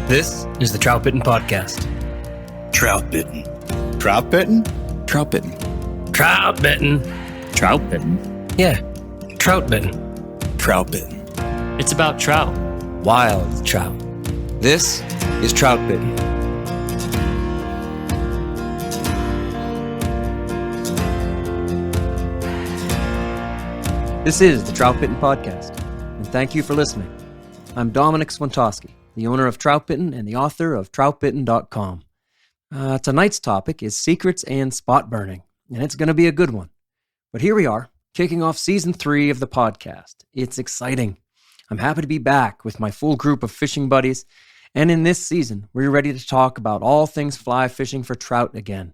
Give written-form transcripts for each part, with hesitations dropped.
This is the Troutbitten Podcast. Troutbitten. Troutbitten? Troutbitten. Troutbitten. Troutbitten? Yeah, Troutbitten. Troutbitten. It's about trout. Wild trout. This is Troutbitten. This is the Troutbitten Podcast, and thank you for listening. I'm Dominic Swantowski, the owner of Troutbitten and the author of Troutbitten.com. Tonight's topic is secrets and spot burning, and it's going to be a good one. But here we are, kicking off Season 3 of the podcast. It's exciting. I'm happy to be back with my full group of fishing buddies, and in this season, we're ready to talk about all things fly fishing for trout again.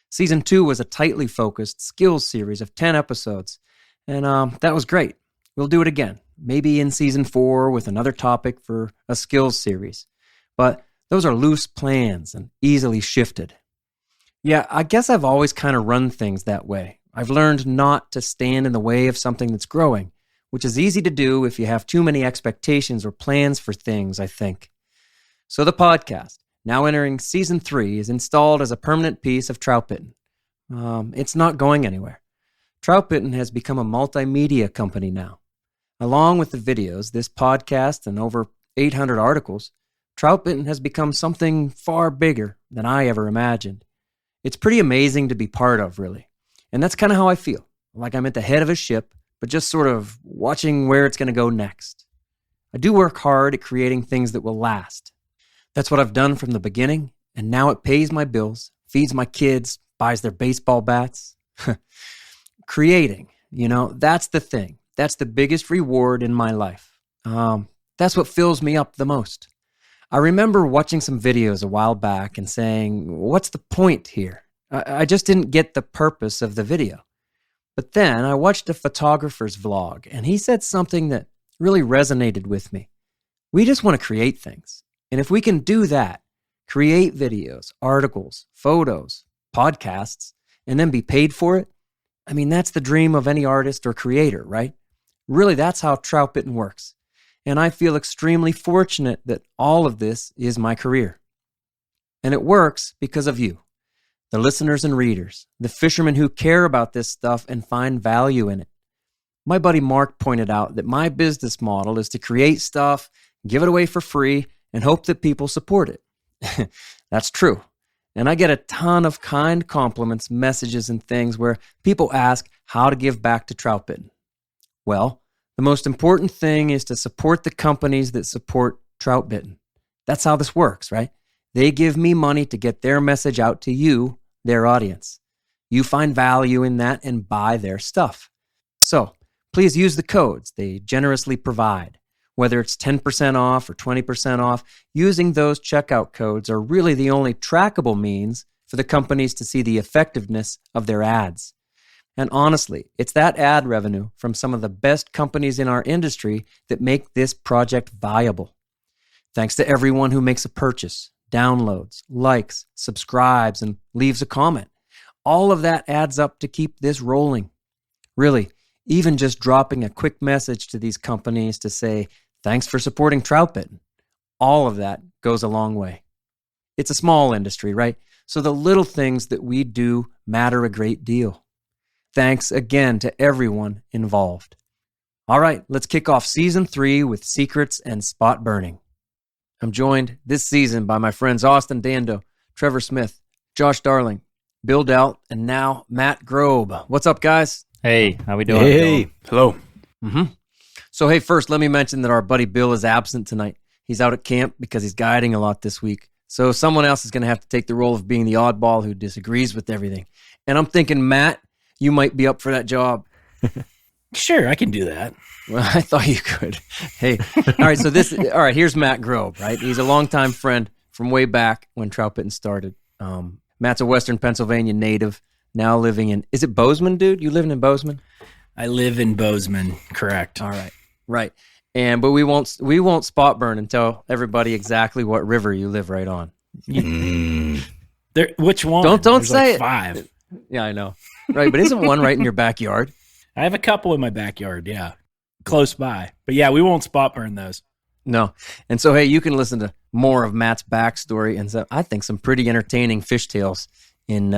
Season 2 was a tightly focused skills series of 10 episodes, and that was great. We'll do it again, maybe in Season 4 with another topic for a skills series. But those are loose plans and easily shifted. Yeah, I guess I've always kind of run things that way. I've learned not to stand in the way of something that's growing, which is easy to do if you have too many expectations or plans for things, I think. So the podcast, now entering Season 3, is installed as a permanent piece of Troutbitten. It's not going anywhere. Troutbitten has become a multimedia company now. Along with the videos, this podcast, and over 800 articles, Troutbitten has become something far bigger than I ever imagined. It's pretty amazing to be part of, really. And that's kind of how I feel, like I'm at the head of a ship, but just sort of watching where it's going to go next. I do work hard at creating things that will last. That's what I've done from the beginning, and now it pays my bills, feeds my kids, buys their baseball bats. Creating, that's the thing. That's the biggest reward in my life. That's what fills me up the most. I remember watching some videos a while back and saying, what's the point here? I just didn't get the purpose of the video. But then I watched a photographer's vlog, and he said something that really resonated with me. We just want to create things. And if we can do that, create videos, articles, photos, podcasts, and then be paid for it, that's the dream of any artist or creator, right? Really, that's how Troutbitten works. And I feel extremely fortunate that all of this is my career. And it works because of you, the listeners and readers, the fishermen who care about this stuff and find value in it. My buddy Mark pointed out that my business model is to create stuff, give it away for free, and hope that people support it. That's true. And I get a ton of kind compliments, messages, and things where people ask how to give back to Troutbitten. Well, the most important thing is to support the companies that support Troutbitten. That's how this works, right? They give me money to get their message out to you, their audience. You find value in that and buy their stuff. So please use the codes they generously provide. Whether it's 10% off or 20% off, using those checkout codes are really the only trackable means for the companies to see the effectiveness of their ads. And honestly, it's that ad revenue from some of the best companies in our industry that make this project viable. Thanks to everyone who makes a purchase, downloads, likes, subscribes, and leaves a comment. All of that adds up to keep this rolling. Really, even just dropping a quick message to these companies to say, thanks for supporting Troutbitten. All of that goes a long way. It's a small industry, right? So the little things that we do matter a great deal. Thanks again to everyone involved. All right, let's kick off Season 3 with secrets and spot burning. I'm joined this season by my friends Austin Dando, Trevor Smith, Josh Darling, Bill Dell, and now Matt Grobe. What's up, guys? Hey, how we doing? Hey, hello. So, hey, first, let me mention that our buddy Bill is absent tonight. He's out at camp because he's guiding a lot this week. So someone else is going to have to take the role of being the oddball who disagrees with everything. And I'm thinking, Matt, you might be up for that job. Sure, I can do that. Well, I thought you could. Hey, all right, here's Matt Grobe, right? He's a longtime friend from way back when Troutbitten started. Matt's a Western Pennsylvania native, now living in, is it Bozeman, dude? You living in Bozeman? I live in Bozeman, correct. All right, right. But we won't spot burn and tell everybody exactly what river you live right on. Which one? Don't There's say like 5. Yeah, I know. Right, but isn't one right in your backyard? I have a couple in my backyard, yeah. Close by. But yeah, we won't spot burn those. No. And so, hey, you can listen to more of Matt's backstory and I think some pretty entertaining fish tales in,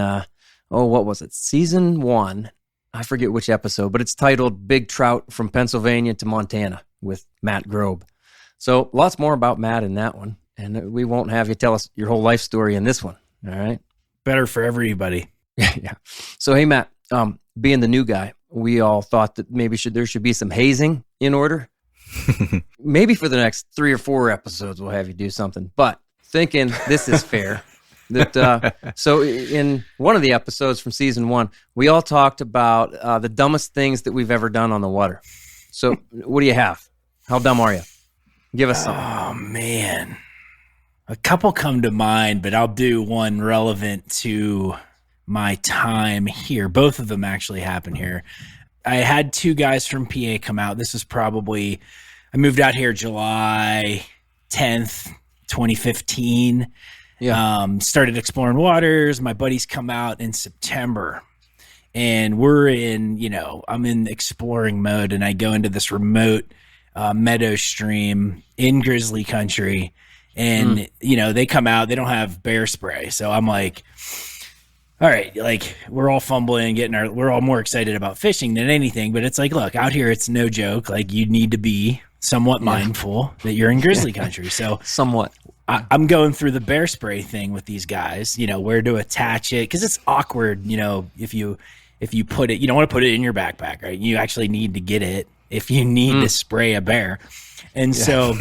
what was it? Season 1. I forget which episode, but it's titled Big Trout from Pennsylvania to Montana with Matt Grobe. So lots more about Matt in that one. And we won't have you tell us your whole life story in this one. All right. Better for everybody. Yeah. So, hey, Matt, being the new guy, we all thought that maybe there should be some hazing in order. Maybe for the next 3 or 4 episodes, we'll have you do something. But thinking this is fair. So in one of the episodes from season 1, we all talked about the dumbest things that we've ever done on the water. So what do you have? How dumb are you? Give us something. Oh, man. A couple come to mind, but I'll do one relevant to my time here. Both of them actually happened here. I had 2 guys from PA come out. This was probably, I moved out here July 10th, 2015. Yeah. Started exploring waters. My buddies come out in September. And we're in, I'm in exploring mode, and I go into this remote meadow stream in grizzly country. And, they come out, they don't have bear spray. So I'm like, all right, like we're all fumbling, we're all more excited about fishing than anything. But it's like, look, out here, it's no joke. Like you need to be somewhat mindful that you're in grizzly country. So somewhat. I'm going through the bear spray thing with these guys, where to attach it. Cause it's awkward, if you put it, you don't want to put it in your backpack, right? You actually need to get it if you need to spray a bear. And so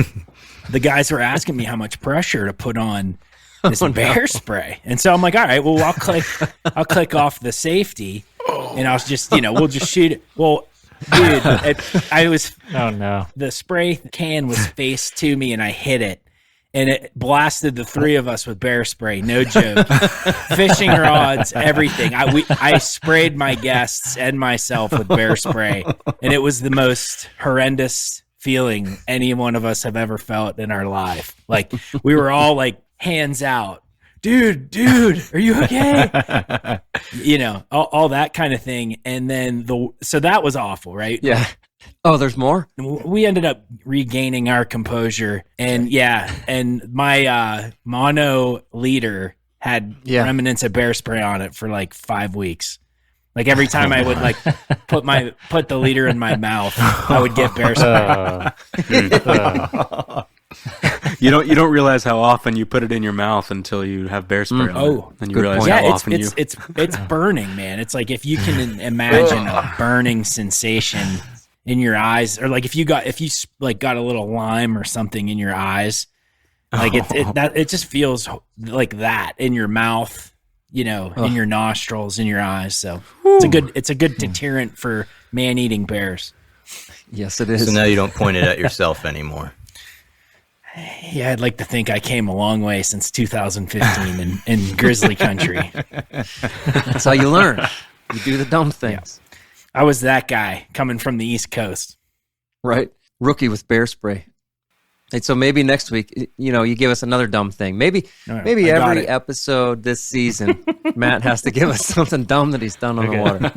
the guys were asking me how much pressure to put on this bear spray. And so I'm like, all right, well, I'll click off the safety and I'll just, we'll just shoot it. Well, dude, the spray can was faced to me and I hit it. And it blasted the 3 of us with bear spray. No joke. Fishing rods, everything. I sprayed my guests and myself with bear spray. And it was the most horrendous feeling any one of us have ever felt in our life. Like, we were all like, hands out. Dude, are you okay? All that kind of thing. And then so that was awful, right? Yeah. Oh, there's more? We ended up regaining our composure. And and my mono leader had remnants of bear spray on it for like 5 weeks. Like every time I would like put the leader in my mouth, I would get bear spray. You don't realize how often you put it in your mouth until you have bear spray on it. And you realize how often it's burning, man. It's like if you can imagine a burning sensation in your eyes, or like if you got a little lime or something in your eyes, like it just feels like that in your mouth, in your nostrils, in your eyes. So it's a good deterrent for man-eating bears. Yes, it is. So now you don't point it at yourself anymore. Yeah, I'd like to think I came a long way since 2015 in grizzly country. That's how you learn. You do the dumb things. Yeah. I was that guy coming from the East Coast. Right. Rookie with bear spray. And so maybe next week, you give us another dumb thing. Maybe every episode this season, Matt has to give us something dumb that he's done on the water.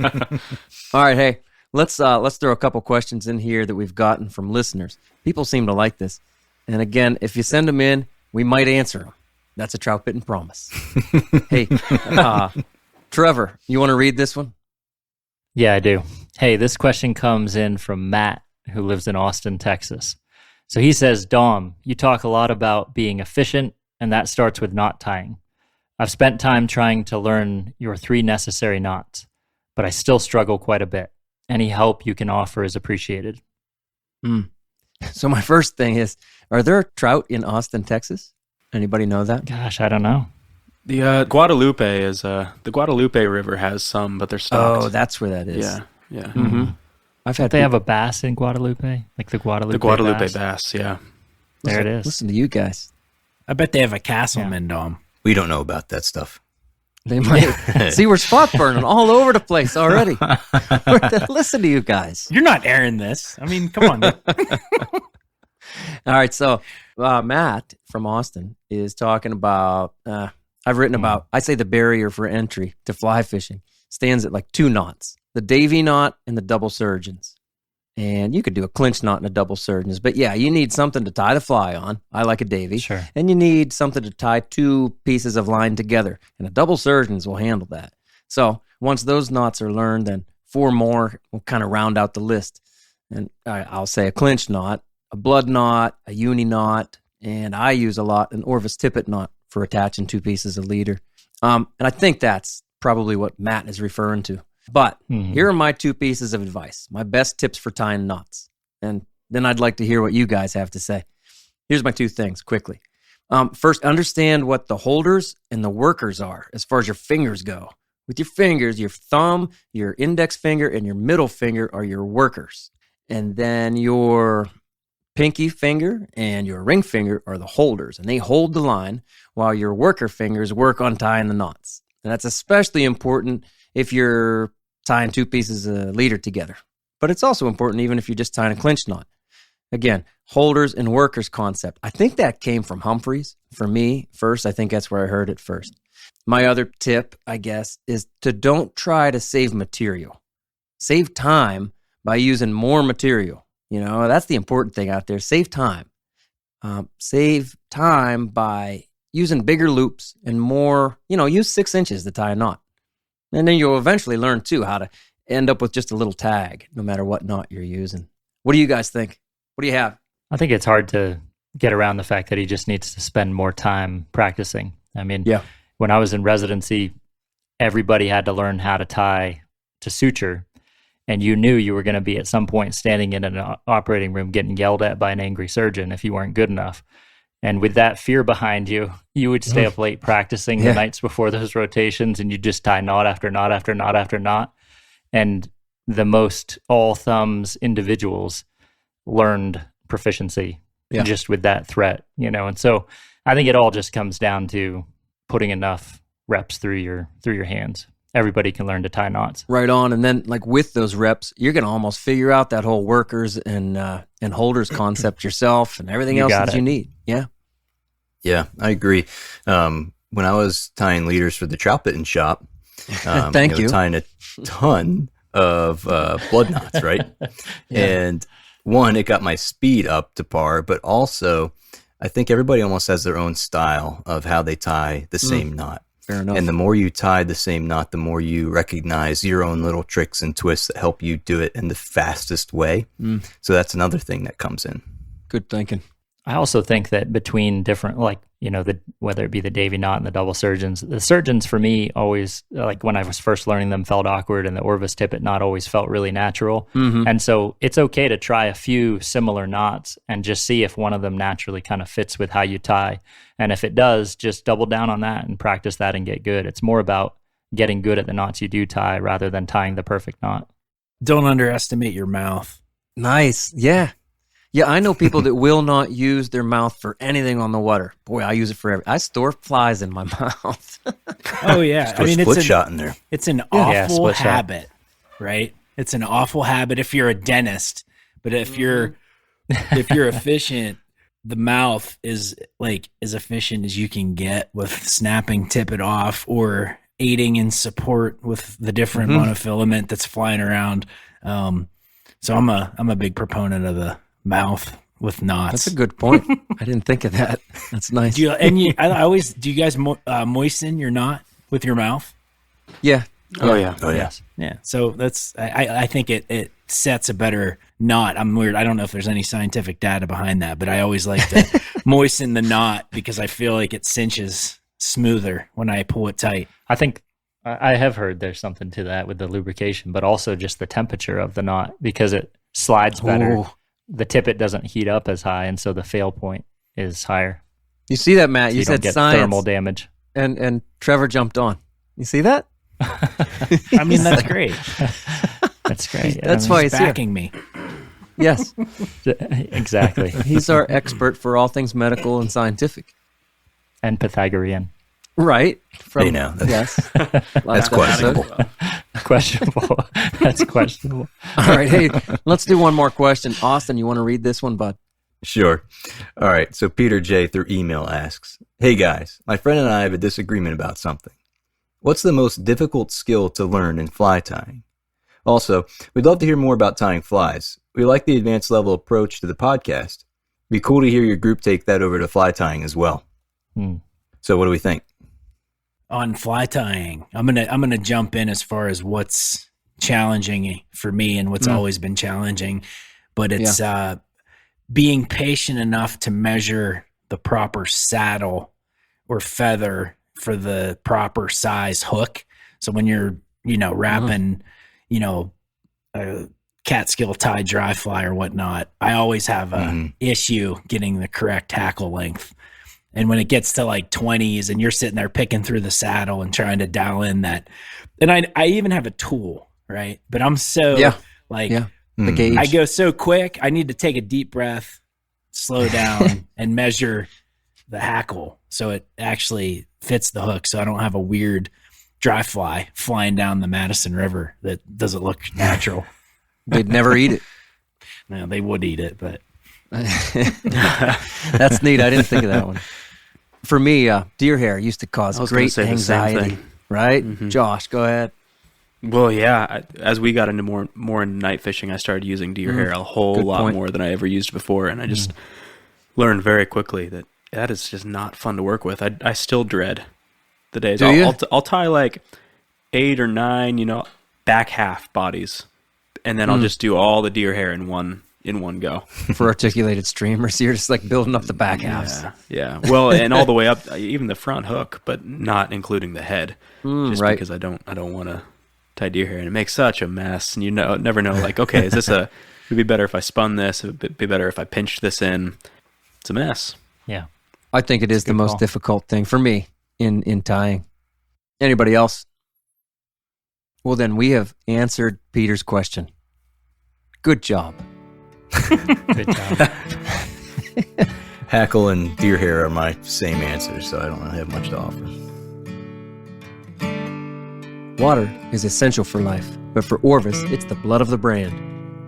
All right, hey, let's throw a couple questions in here that we've gotten from listeners. People seem to like this. And again, if you send them in, we might answer them. That's a Troutbitten promise. Hey, Trevor, you want to read this one? Yeah, I do. Hey, this question comes in from Matt, who lives in Austin, Texas. So he says, Dom, you talk a lot about being efficient, and that starts with knot tying. I've spent time trying to learn your 3 necessary knots, but I still struggle quite a bit. Any help you can offer is appreciated. So my first thing is, are there trout in Austin, Texas? Anybody know that? Gosh, I don't know. The Guadalupe the Guadalupe River has some, but they're stocked. Oh, that's where that is. Yeah. Mm-hmm. They have a bass in Guadalupe, like the Guadalupe. The Guadalupe bass, yeah. There it is. Listen to you guys. I bet they have a Castleman Dom. We don't know about that stuff. They might. See, we're spot burning all over the place already. Listen to you guys. You're not airing this. I mean, come on. All right, so Matt from Austin is talking about, I've written about, I say the barrier for entry to fly fishing stands at like 2 knots, the Davy knot and the double surgeons. And you could do a clinch knot and a double surgeons. But yeah, you need something to tie the fly on. I like a Davy. Sure. And you need something to tie 2 pieces of line together. And a double surgeons will handle that. So once those knots are learned, then 4 more will kind of round out the list. And I'll say a clinch knot, a blood knot, a uni knot, and I use a lot an Orvis tippet knot for attaching 2 pieces of leader. And I think that's probably what Matt is referring to. But here are my 2 pieces of advice, my best tips for tying knots. And then I'd like to hear what you guys have to say. Here's my 2 things quickly. First, understand what the holders and the workers are as far as your fingers go. With your fingers, your thumb, your index finger, and your middle finger are your workers. And then your pinky finger and your ring finger are the holders, and they hold the line while your worker fingers work on tying the knots. And that's especially important if you're tying 2 pieces of leader together. But it's also important even if you're just tying a clinch knot. Again, holders and workers concept. I think that came from Humphreys. For me, first, I think that's where I heard it first. My other tip, I guess, is to don't try to save material. Save time by using more material. You know, that's the important thing out there. Save time. Save time by using bigger loops and more, use 6 inches to tie a knot. And then you'll eventually learn, too, how to end up with just a little tag, no matter what knot you're using. What do you guys think? What do you have? I think it's hard to get around the fact that he just needs to spend more time practicing. I mean, when I was in residency, everybody had to learn how to tie to suture. And you knew you were going to be at some point standing in an operating room getting yelled at by an angry surgeon if you weren't good enough. And with that fear behind you, you would stay up late practicing the nights before those rotations, and you just tie knot after knot after knot after knot. And the most all thumbs individuals learned proficiency just with that threat, And so I think it all just comes down to putting enough reps through your hands. Everybody can learn to tie knots. Right on. And then with those reps, you're going to almost figure out that whole workers and holders concept yourself and everything else that you need. Yeah. Yeah, I agree. When I was tying leaders for the Troutbitten shop, Thank you. tying a ton of blood knots, right? And one, it got my speed up to par, but also I think everybody almost has their own style of how they tie the same knot. Fair enough. And the more you tie the same knot, the more you recognize your own little tricks and twists that help you do it in the fastest way. So that's another thing that comes in. Good thinking. I also think that between different, whether it be the Davy knot and the double surgeons, the surgeons for me always, when I was first learning them, felt awkward, and the Orvis tippet knot always felt really natural. And so it's okay to try a few similar knots and just see if one of them naturally kind of fits with how you tie. And if it does, just double down on that and practice that and get good. It's more about getting good at the knots you do tie rather than tying the perfect knot. Don't underestimate your mouth. Nice. Yeah. Yeah, I know people that will not use their mouth for anything on the water. Boy, I use it for everything. I store flies in my mouth. Oh, yeah. I mean, split shot in there. It's an awful habit, right? It's an awful habit if you're a dentist. But if you're efficient, the mouth is as efficient as you can get with snapping tippet off or aiding in support with the different monofilament that's flying around. So I'm a big proponent of the mouth with knots. That's a good point. I didn't think of that. That's nice. Do you guys moisten your knot with your mouth? Yeah. Oh yeah. Yes. Yeah. So that's I think it sets a better knot. I'm weird. I don't know if there's any scientific data behind that, but I always like to moisten the knot because I feel like it cinches smoother when I pull it tight. I think I have heard there's something to that with the lubrication, but also just the temperature of the knot because it slides better. Ooh. The tippet doesn't heat up as high, and so the fail point is higher. You see that, Matt? So you said don't get science. thermal damage. And Trevor jumped on. You see that? I mean, that's great. That's great. That's why he's backing me. Yes. Exactly. He's our expert for all things medical and scientific. And Pythagorean. Right. Hey, now, yes. That's questionable. Questionable. That's questionable. All right. Hey, let's do one more question. Austin, you want to read this one, bud? Sure. All right. So Peter J. through email asks, "Hey guys, my friend and I have a disagreement about something. What's the most difficult skill to learn in fly tying? Also, we'd love to hear more about tying flies. We like the advanced level approach to the podcast. It'd be cool to hear your group take that over to fly tying as well. So what do we think? On fly tying, I'm gonna jump in as far as what's challenging for me and what's always been challenging, but it's being patient enough to measure the proper saddle or feather for the proper size hook. So when you're, wrapping, a Catskill tie dry fly or whatnot, I always have a issue getting the correct tackle length. And when it gets to like 20s and you're sitting there picking through the saddle and trying to dial in that, and I even have a tool, right? But I'm so the gauge. I go so quick. I need to take a deep breath, slow down, and measure the hackle so it actually fits the hook. So I don't have a weird dry fly flying down the Madison River that doesn't look natural. They'd never eat it. No, they would eat it, but that's neat. I didn't think of that one. For me, deer hair used to cause great anxiety. Right? Mm-hmm. Josh, go ahead. Well, yeah. As we got into more into night fishing, I started using deer hair a whole lot more than I ever used before, and I just learned very quickly that is just not fun to work with. I still dread the days. I'll tie like 8 or 9, back half bodies, and then I'll just do all the deer hair in one go. For articulated streamers, you're just like building up the back halves. Yeah. Well, and all the way up, even the front hook, but not including the head, because I don't want to tie deer hair, and it makes such a mess. And never know, like, okay, is this it'd be better if I spun this? It'd be better if I pinched this in. It's a mess. Yeah. I think it is the most difficult thing for me in tying. Anybody else? Well, then we have answered Peter's question. Good job. Good job. Hackle and deer hair are my same answers, so I don't really have much to offer. Water is essential for life, but for Orvis, it's the blood of the brand.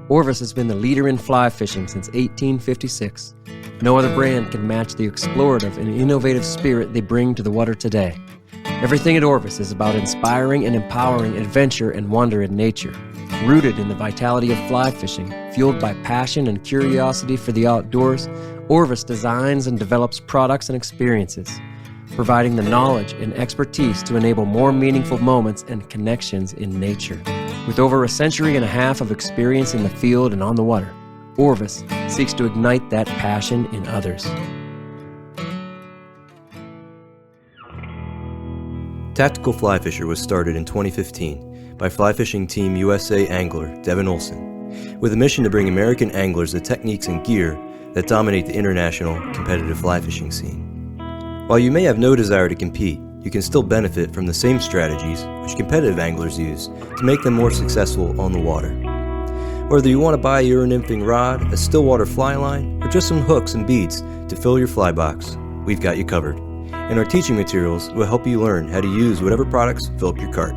Orvis has been the leader in fly fishing since 1856. No other brand can match the explorative and innovative spirit they bring to the water today. Everything at Orvis is about inspiring and empowering adventure and wonder in nature. Rooted in the vitality of fly fishing, fueled by passion and curiosity for the outdoors, Orvis designs and develops products and experiences, providing the knowledge and expertise to enable more meaningful moments and connections in nature. With over a century and a half of experience in the field and on the water, Orvis seeks to ignite that passion in others. Tactical Fly Fisher was started in 2015 by Fly Fishing Team USA angler Devin Olson, with a mission to bring American anglers the techniques and gear that dominate the international competitive fly fishing scene. While you may have no desire to compete, you can still benefit from the same strategies which competitive anglers use to make them more successful on the water. Whether you want to buy a Euro nymphing rod, a stillwater fly line, or just some hooks and beads to fill your fly box, we've got you covered. And our teaching materials will help you learn how to use whatever products fill up your cart.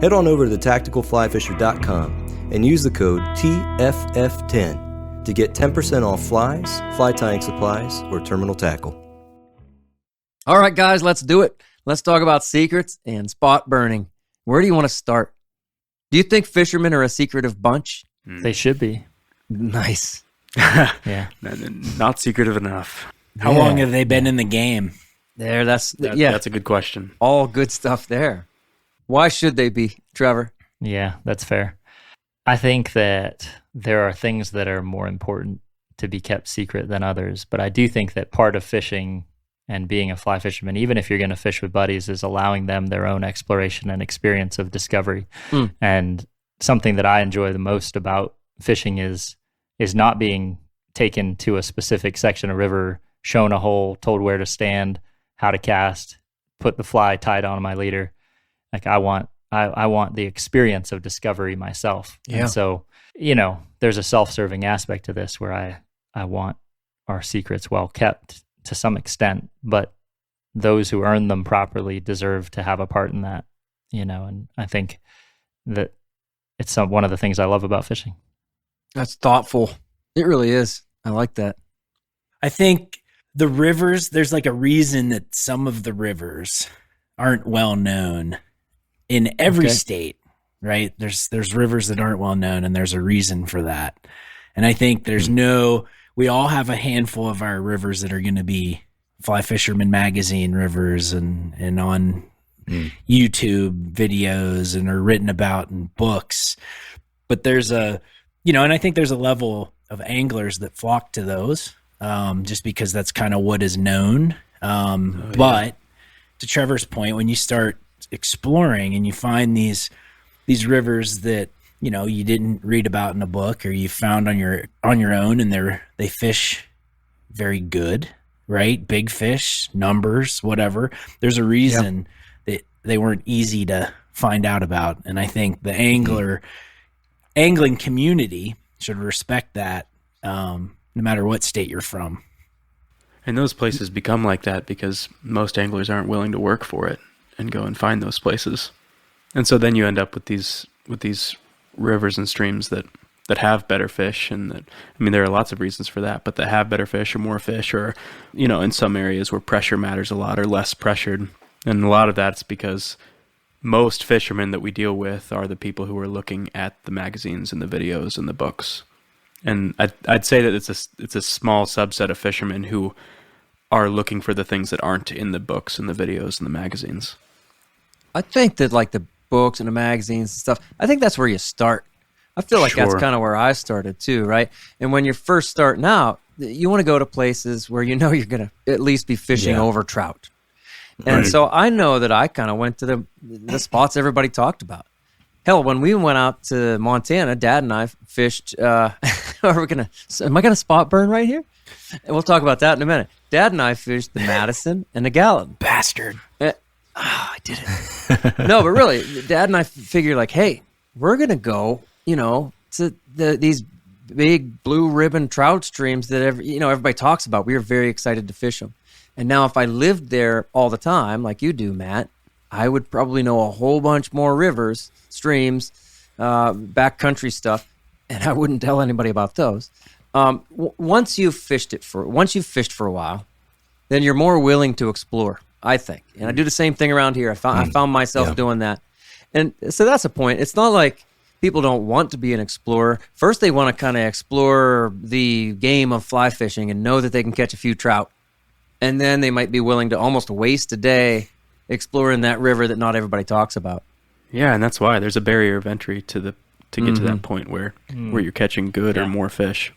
Head on over to thetacticalflyfisher.com and use the code TFF10 to get 10% off flies, fly tying supplies, or terminal tackle. All right, guys, let's do it. Let's talk about secrets and spot burning. Where do you want to start? Do you think fishermen are a secretive bunch? They should be. Nice. Yeah. Not secretive enough. How long have they been in the game? That's a good question. All good stuff there. Why should they be, Trevor? Yeah, that's fair. I think that there are things that are more important to be kept secret than others, but I do think that part of fishing and being a fly fisherman, even if you're going to fish with buddies, is allowing them their own exploration and experience of discovery. And something that I enjoy the most about fishing is not being taken to a specific section of river, shown a hole, told where to stand, how to cast, put the fly tied on my leader. Like I want the experience of discovery myself. Yeah. And so, there's a self-serving aspect to this where I want our secrets well kept to some extent, but those who earn them properly deserve to have a part in that, and I think that it's one of the things I love about fishing. That's thoughtful. It really is. I like that. I think the rivers, there's like a reason that some of the rivers aren't well known in every state. right? There's rivers that aren't well known, and there's a reason for that. And I think we all have a handful of our rivers that are going to be Fly Fisherman Magazine rivers and on YouTube videos and are written about in books. But there's and I think there's a level of anglers that flock to those just because that's kind of what is known. But to Trevor's point, when you start exploring and you find these rivers that you didn't read about in a book or you found on your own, and they fish very good, right? Big fish, numbers, whatever. There's a reason that they weren't easy to find out about, and I think the angling community should respect that, no matter what state you're from. And those places become like that because most anglers aren't willing to work for it and go and find those places. And so then you end up with these rivers and streams that have better fish, and that, I mean, there are lots of reasons for that, but that have better fish or more fish, or, in some areas where pressure matters a lot or less pressured. And a lot of that's because most fishermen that we deal with are the people who are looking at the magazines and the videos and the books. And I'd say that it's a small subset of fishermen who are looking for the things that aren't in the books and the videos and the magazines. I think that like the books and the magazines and stuff, I think that's where you start. I feel like that's kind of where I started too, right? And when you're first starting out, you want to go to places where you're going to at least be fishing over trout. And so I know that I kind of went to the spots everybody talked about. Hell, when we went out to Montana, Dad and I fished. Am I going to spot burn right here? And we'll talk about that in a minute. Dad and I fished the Madison and the Gallatin. Bastard. I did it. No, but really, Dad and I figured like, hey, we're going to go, to these big blue ribbon trout streams that everybody talks about. We were very excited to fish them. And now if I lived there all the time, like you do, Matt, I would probably know a whole bunch more rivers, streams, backcountry stuff, and I wouldn't tell anybody about those. Once you've fished for a while, then you're more willing to explore, I think. And I do the same thing around here. I found myself doing that. And so that's the point. It's not like people don't want to be an explorer. First, they want to kind of explore the game of fly fishing and know that they can catch a few trout. And then they might be willing to almost waste a day exploring that river that not everybody talks about. Yeah, and that's why there's a barrier of entry to get to that point where you're catching good or more fish.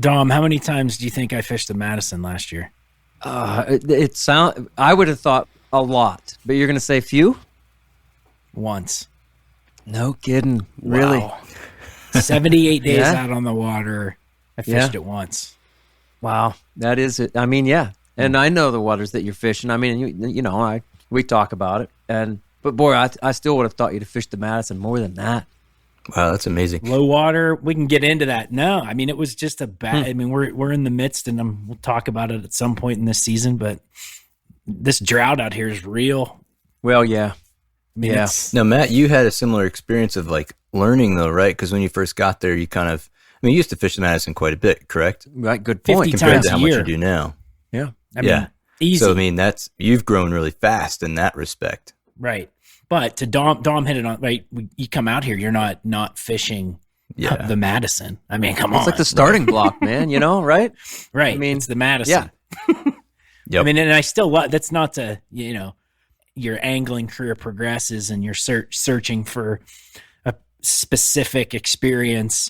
Dom, how many times do you think I fished the Madison last year? I would have thought a lot, but you're going to say few? Once. No kidding. Really? Wow. 78 days out on the water. I fished it once. Wow. That is it. I mean, yeah. And I know the waters that you're fishing. I mean, we talk about it. But boy, I still would have thought you'd have fished the Madison more than that. Wow, that's amazing. Low water, we can get into that. No, I mean, it was just a bad. I mean, we're in the midst, and we'll talk about it at some point in this season. But this drought out here is real. Well, yeah, I mean, Now, Matt, you had a similar experience of like learning, though, right? Because when you first got there, you you used to fish the Madison quite a bit, correct? Right. Good point. Compared to how much you do now. Yeah. I mean, easy. So I mean, you've grown really fast in that respect. Right. But to Dom hit it on, right, you come out here, you're not fishing the Madison. I mean, come on. It's like the starting block, man, right? Right. I mean, it's the Madison. Yeah. Yep. I mean, and I still love, that's not to, your angling career progresses and you're searching for a specific experience.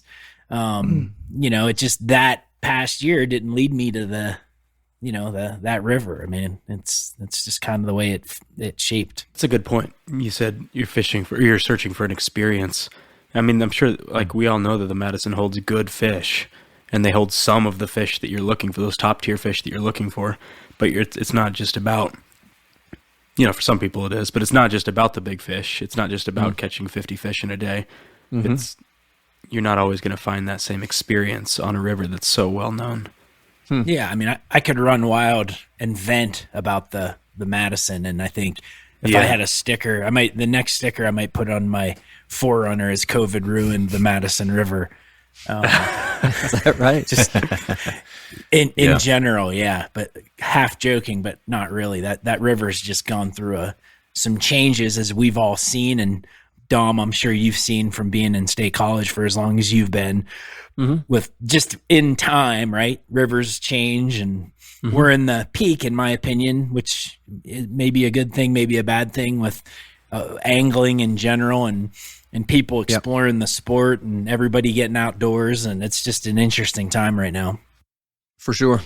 It just that past year didn't lead me to that river. I mean, it's just kind of the way it shaped. It's a good point. You said you're searching for an experience. I mean, I'm sure like we all know that the Madison holds good fish, and they hold some of the fish that you're looking for, those top tier fish that you're looking for. But it's not just about, for some people it is, but it's not just about the big fish. It's not just about catching 50 fish in a day. You're not always going to find that same experience on a river that's so well known. Yeah, I mean, I could run wild and vent about the Madison, and I think if I had a sticker, the next sticker I might put on my Forerunner is "COVID ruined the Madison River." Is that right? Just in general, yeah, but half joking, but not really. That river's just gone through some changes, as we've all seen, and Dom, I'm sure you've seen from being in State College for as long as you've been, with just in time, right? Rivers change, and we're in the peak, in my opinion, which may be a good thing, maybe a bad thing with angling in general, and people exploring the sport and everybody getting outdoors. And it's just an interesting time right now. For sure.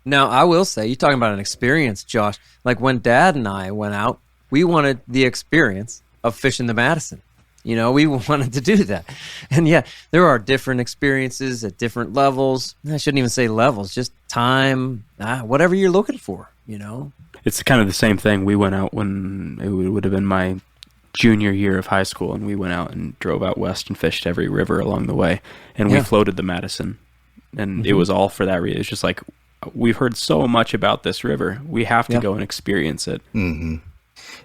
Now, I will say, you're talking about an experience, Josh. Like when Dad and I went out, we wanted the experience of fishing the Madison. You know, we wanted to do that. And yeah, there are different experiences at different levels. I shouldn't even say levels, just time, whatever you're looking for, you know? It's kind of the same thing. We went out when it would have been my junior year of high school, and we went out and drove out west and fished every river along the way. And we floated the Madison. And it was all for that reason. It's just like, we've heard so much about this river. We have to go and experience it. Mm-hmm.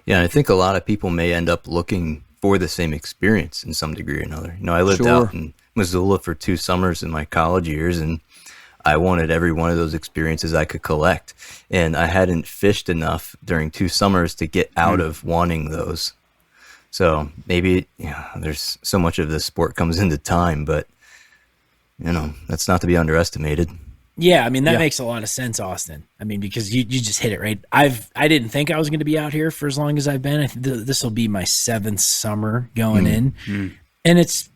Yeah, I think a lot of people may end up looking for the same experience in some degree or another. You know, I lived out in Missoula for 2 summers in my college years, and I wanted every one of those experiences I could collect. And I hadn't fished enough during 2 summers to get out of wanting those. So maybe there's so much of the sport comes into time, but, you know, that's not to be underestimated. Yeah, I mean, that makes a lot of sense, Austin. I mean, because you just hit it right. I didn't think I was going to be out here for as long as I've been. I think this will be my 7th summer going in. And it's,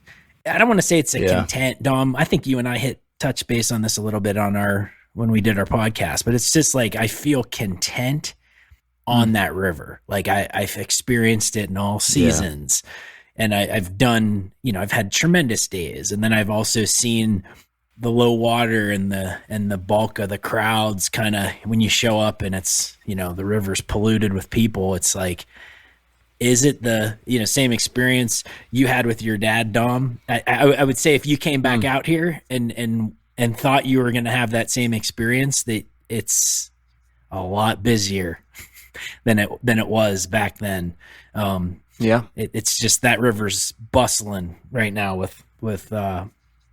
I don't want to say it's a content, Dom. I think you and I touch base on this a little bit on when we did our podcast, but it's just like, I feel content on that river. Like I've experienced it in all seasons, and I've done, I've had tremendous days. And then I've also seen the low water and the bulk of the crowds kind of when you show up and it's, the river's polluted with people. It's like, is it the, same experience you had with your dad, Dom? I would say if you came back out here and thought you were going to have that same experience, that it's a lot busier than it was back then. It's just that river's bustling right now with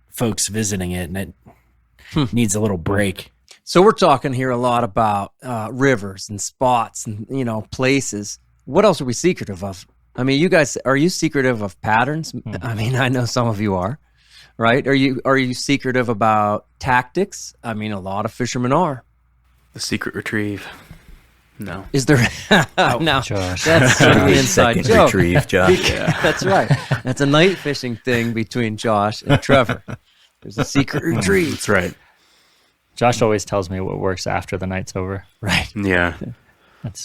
folks visiting it, and it needs a little break. So we're talking here a lot about rivers and spots and places. What else are we secretive of? I mean, you guys, are you secretive of patterns? I mean, I know some of you are, right? Are you secretive about tactics? I mean, a lot of fishermen are. The secret retrieve. No. Is there? No, Josh. That's certainly inside Second joke. retrieve, Josh. That's right. That's a night fishing thing between Josh and Trevor. There's a secret retrieve. That's right. Josh always tells me what works after the night's over. Right. Yeah.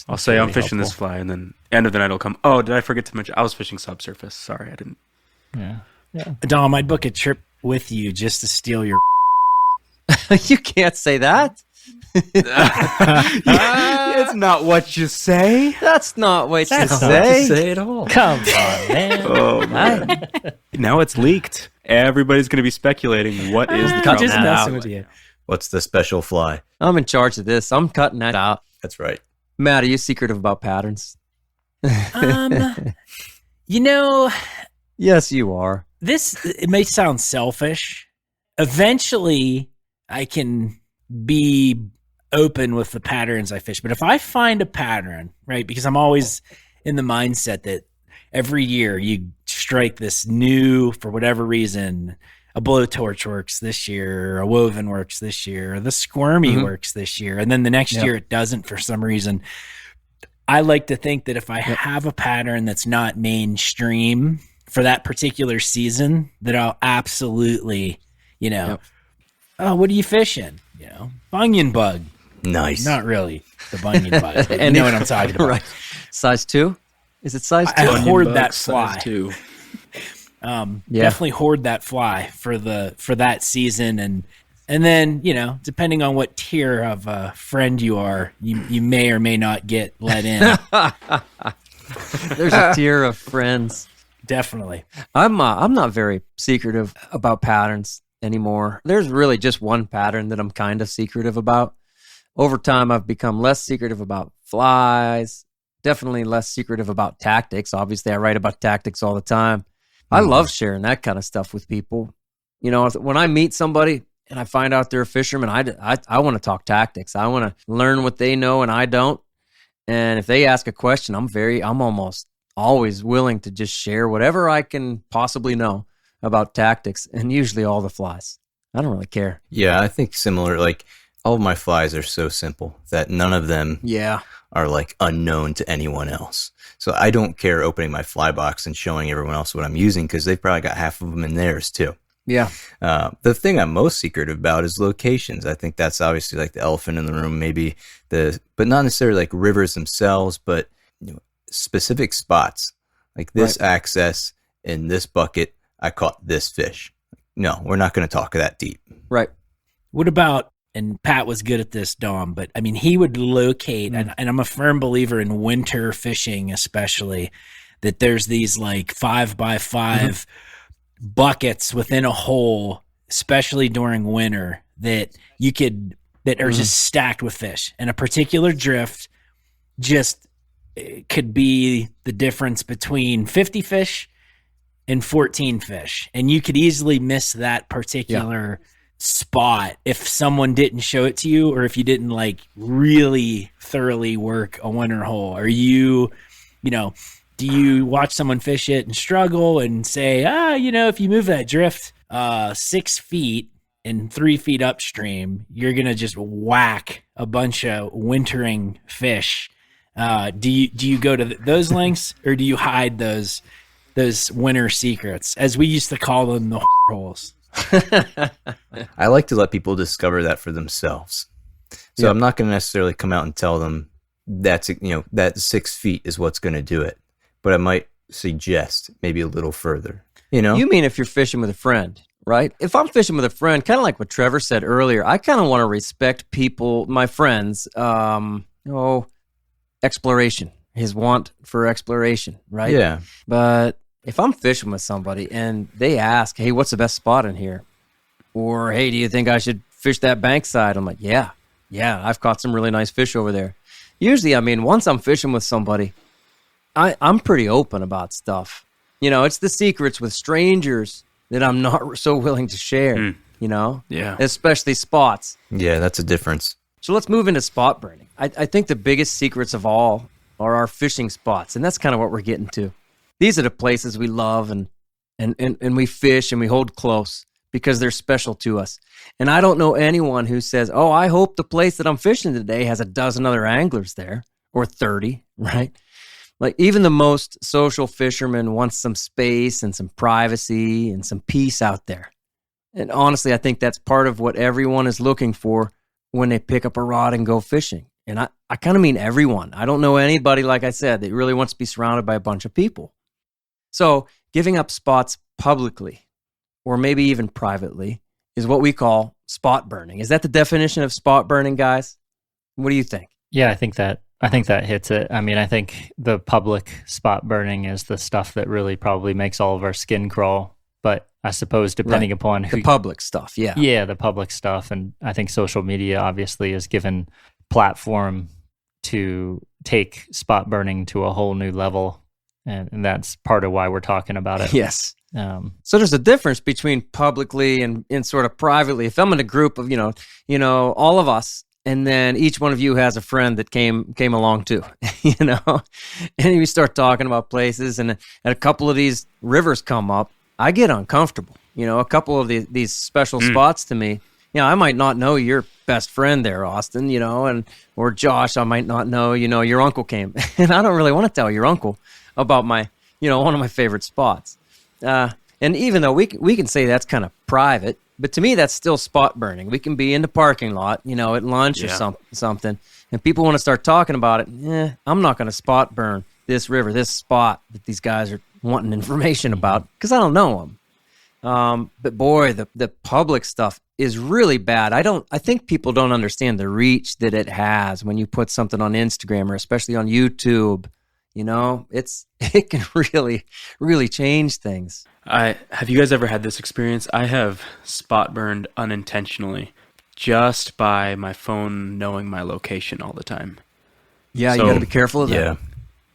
I'll say really I'm fishing this fly, and then end of the night will come. Oh, did I forget to mention? I was fishing subsurface. Sorry, I didn't. Yeah. Dom, I'd book a trip with you just to steal your. You can't say that. It's not what you say. That's not what you That's not say. Say it all. Come on, man. Oh, man. Now it's leaked. Everybody's going to be speculating what is the Just trout. messing with you. What's the special fly? I'm in charge of this. I'm cutting that out. That's right. Matt, are you secretive about patterns? Yes, you are. It may sound selfish. Eventually, I can be open with the patterns I fish. But if I find a pattern, right, because I'm always in the mindset that every year you strike this new, for whatever reason, a blowtorch works this year, a woven works this year, the squirmy works this year, and then the next year it doesn't for some reason. I like to think that if I have a pattern that's not mainstream for that particular season, that I'll absolutely, oh, what are you fishing? Bunion bug. Nice. Not really the bunion bug, but you know what I'm talking about. Right. Size 2? Is it size 2? I hoard Bug that size fly. 2. Definitely hoard that fly for that season, and then depending on what tier of friend you are, you may or may not get let in. There's a tier of friends. Definitely. I'm not very secretive about patterns anymore. There's really just one pattern that I'm kind of secretive about. Over time, I've become less secretive about flies, definitely less secretive about tactics. Obviously, I write about tactics all the time. I love sharing that kind of stuff with people. When I meet somebody and I find out they're a fisherman, I want to talk tactics. I want to learn what they know and I don't. And if they ask a question, I'm always willing to just share whatever I can possibly know about tactics, and usually all the flies. I don't really care. Yeah, I think similar. Like, all of my flies are so simple that none of them are like unknown to anyone else. So I don't care opening my fly box and showing everyone else what I'm using, because they've probably got half of them in theirs too. Yeah. The thing I'm most secretive about is locations. I think that's obviously like the elephant in the room, maybe but not necessarily like rivers themselves, but specific spots. Like this access in this bucket, I caught this fish. No, we're not going to talk that deep. Right. What about, and Pat was good at this, Dom, but I mean, he would locate, and I'm a firm believer in winter fishing, especially, that there's these like 5x5 buckets within a hole, especially during winter, that are just stacked with fish, and a particular drift just could be the difference between 50 fish and 14 fish, and you could easily miss that particular spot if someone didn't show it to you, or if you didn't like really thoroughly work a winter hole. Or do you watch someone fish it and struggle and say, if you move that drift 6 feet and 3 feet upstream, you're going to just whack a bunch of wintering fish. Do you go to those lengths, or do you hide those winter secrets, as we used to call them, the holes? I like to let people discover that for themselves. So I'm not going to necessarily come out and tell them that 6 feet is what's going to do it. But I might suggest maybe a little further. You mean if you're fishing with a friend, right? If I'm fishing with a friend, kind of like what Trevor said earlier, I kind of want to respect my friends, exploration, his want for exploration, right? Yeah. But if I'm fishing with somebody and they ask, hey, what's the best spot in here? Or, hey, do you think I should fish that bankside? I'm like, yeah, I've caught some really nice fish over there. Usually, once I'm fishing with somebody, I'm pretty open about stuff. It's the secrets with strangers that I'm not so willing to share, Yeah. Especially spots. Yeah, that's a difference. So let's move into spot burning. I think the biggest secrets of all are our fishing spots, and that's kind of what we're getting to. These are the places we love and we fish and we hold close because they're special to us. And I don't know anyone who says, oh, I hope the place that I'm fishing today has a dozen other anglers there, or 30, right? Like, even the most social fisherman wants some space and some privacy and some peace out there. And honestly, I think that's part of what everyone is looking for when they pick up a rod and go fishing. And I kind of mean everyone. I don't know anybody, like I said, that really wants to be surrounded by a bunch of people. So giving up spots publicly, or maybe even privately, is what we call spot burning. Is that the definition of spot burning, guys? What do you think? Yeah, I think that hits it. I think the public spot burning is the stuff that really probably makes all of our skin crawl. But I suppose depending upon the public stuff, yeah, the public stuff, and I think social media obviously is given platform to take spot burning to a whole new level, and that's part of why we're talking about it. Yes. So there's a difference between publicly and sort of privately. If I'm in a group of all of us, and then each one of you has a friend that came along too, and we start talking about places, and a couple of these rivers come up, I get uncomfortable. A couple of these special spots to me. I might not know your best friend there, Austin, or Josh, I might not know, your uncle came. And I don't really want to tell your uncle about my, one of my favorite spots. And even though we can say that's kind of private, but to me, that's still spot burning. We can be in the parking lot, at lunch or something, and people want to start talking about it. I'm not going to spot burn this river, this spot that these guys are wanting information about, because I don't know them. But boy, the public stuff is really bad. I think people don't understand the reach that it has when you put something on Instagram, or especially on YouTube. It can really, really change things. Have you guys ever had this experience? I have spot burned unintentionally just by my phone knowing my location all the time. Yeah, you got to be careful of that.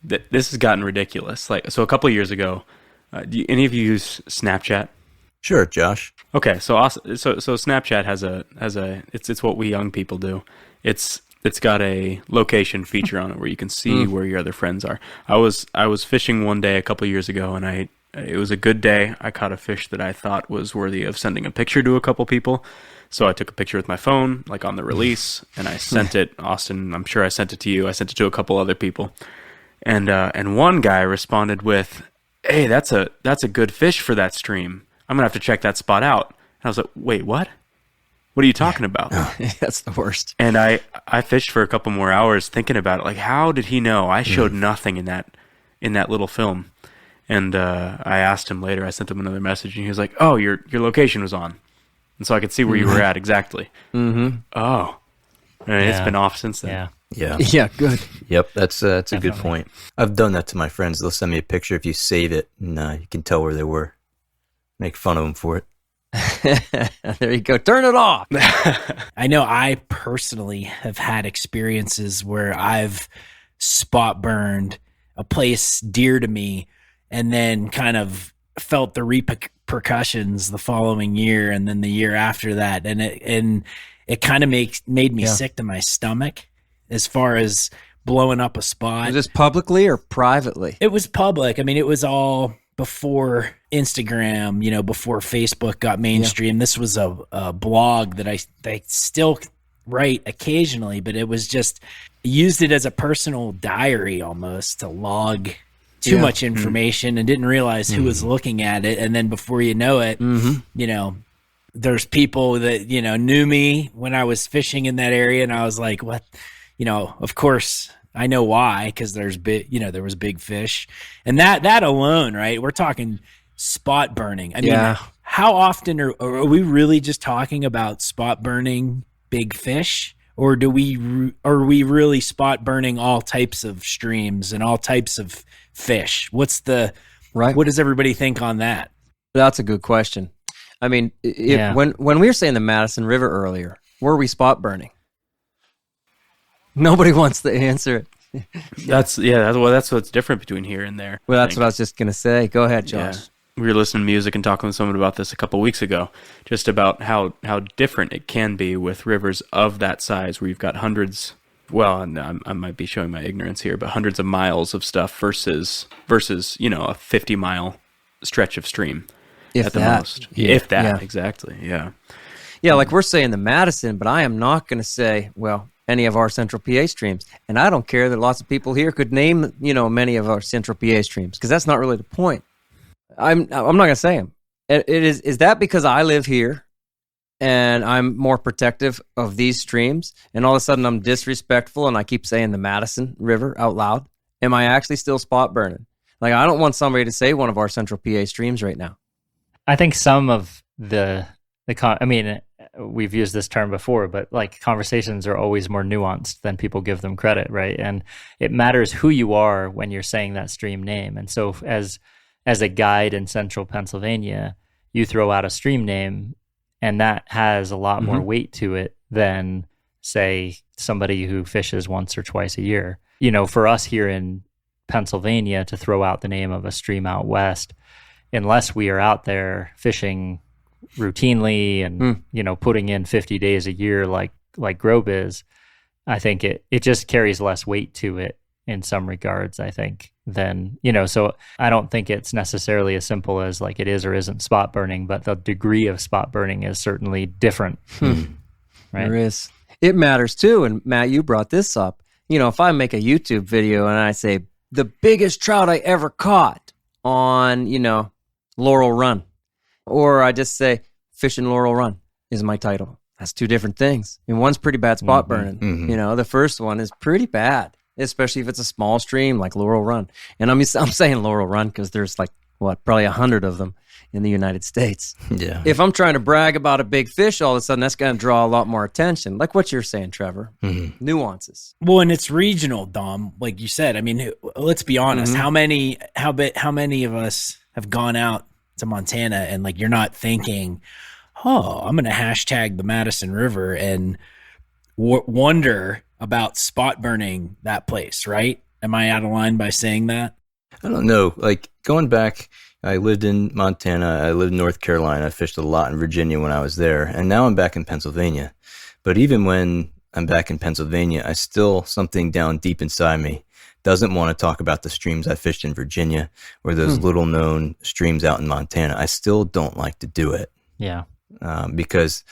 Yeah. This has gotten ridiculous. So a couple of years ago, do any of you use Snapchat? Sure, Josh. Okay, so Snapchat has a it's what we young people do. It's it's got a location feature on it where you can see where your other friends are. I was fishing one day a couple years ago, and it was a good day. I caught a fish that I thought was worthy of sending a picture to a couple people. So I took a picture with my phone, like on the release, and I sent it. Austin, I'm sure I sent it to you. I sent it to a couple other people, and one guy responded with, "Hey, that's a good fish for that stream. I'm gonna have to check that spot out." And I was like, "Wait, what? What are you talking about?" That's the worst. And I fished for a couple more hours thinking about it. Like, how did he know? I showed nothing in that little film. And I asked him later. I sent him another message, and he was like, "Oh, your location was on." And so I could see where you were at exactly. Mm-hmm. Oh. And it's been off since then. Yeah, good. Yep, that's a good point. I've done that to my friends. They'll send me a picture if you save it, and you can tell where they were. Make fun of them for it. There you go. Turn it off. I know I personally have had experiences where I've spot burned a place dear to me and then kind of felt the repercussions the following year and then the year after that. And it kind of made me sick to my stomach as far as blowing up a spot. Was this publicly or privately? It was public. I mean, it was all before Instagram, before Facebook got mainstream. Yeah. This was a blog that I still write occasionally, but it was just used it as a personal diary almost to log too much information and didn't realize who was looking at it. And then before you know it, there's people that, knew me when I was fishing in that area. And I was like, what, of course I know why, because there was big fish, and that alone, right? We're talking spot burning. I mean, how often are we really just talking about spot burning big fish, or are we really spot burning all types of streams and all types of fish? What does everybody think on that? That's a good question. I mean, when we were saying the Madison River earlier, were we spot burning? Nobody wants to answer it. That's what's different between here and there. Well, that's what I was just gonna say. Go ahead, Josh. Yeah. We were listening to music and talking with someone about this a couple weeks ago, just about how different it can be with rivers of that size, where you've got hundreds. Well, and I might be showing my ignorance here, but hundreds of miles of stuff versus a 50-mile stretch of stream at the most. Yeah. If that, exactly. Yeah. Yeah, like we're saying the Madison, but I am not going to say, any of our Central PA streams. And I don't care that lots of people here could name, many of our Central PA streams, because that's not really the point. I'm not going to say them. Is that because I live here and I'm more protective of these streams, and all of a sudden I'm disrespectful and I keep saying the Madison River out loud? Am I actually still spot burning? Like, I don't want somebody to say one of our Central PA streams right now. I think some of we've used this term before, but like conversations are always more nuanced than people give them credit, right? And it matters who you are when you're saying that stream name. And so as a guide in central Pennsylvania, you throw out a stream name, and that has a lot more weight to it than, say, somebody who fishes once or twice a year. For us here in Pennsylvania to throw out the name of a stream out west, unless we are out there fishing routinely and putting in 50 days a year like Grobe is, I think it just carries less weight to it in some regards, I think, than, so I don't think it's necessarily as simple as like it is or isn't spot burning, but the degree of spot burning is certainly different. Right? There is. It matters too. And Matt, you brought this up. If I make a YouTube video and I say the biggest trout I ever caught on, Laurel Run, or I just say fishing Laurel Run is my title. That's two different things. And one's pretty bad spot burning. The first one is pretty bad, especially if it's a small stream like Laurel Run. And I'm saying Laurel Run because there's probably 100 of them in the United States. Yeah. If I'm trying to brag about a big fish, all of a sudden that's going to draw a lot more attention. Like what you're saying, Trevor. Nuances. Well, and it's regional, Dom. Like you said, I mean, let's be honest. How many of us have gone out to Montana and like you're not thinking, oh, I'm going to hashtag the Madison River and wonder about spot burning that place, right? Am I out of line by saying that? I don't know. Like going back, I lived in Montana. I lived in North Carolina. I fished a lot in Virginia when I was there. And now I'm back in Pennsylvania. But even when I'm back in Pennsylvania, I still, something down deep inside me doesn't want to talk about the streams I fished in Virginia or those little known streams out in Montana. I still don't like to do it. Yeah. Because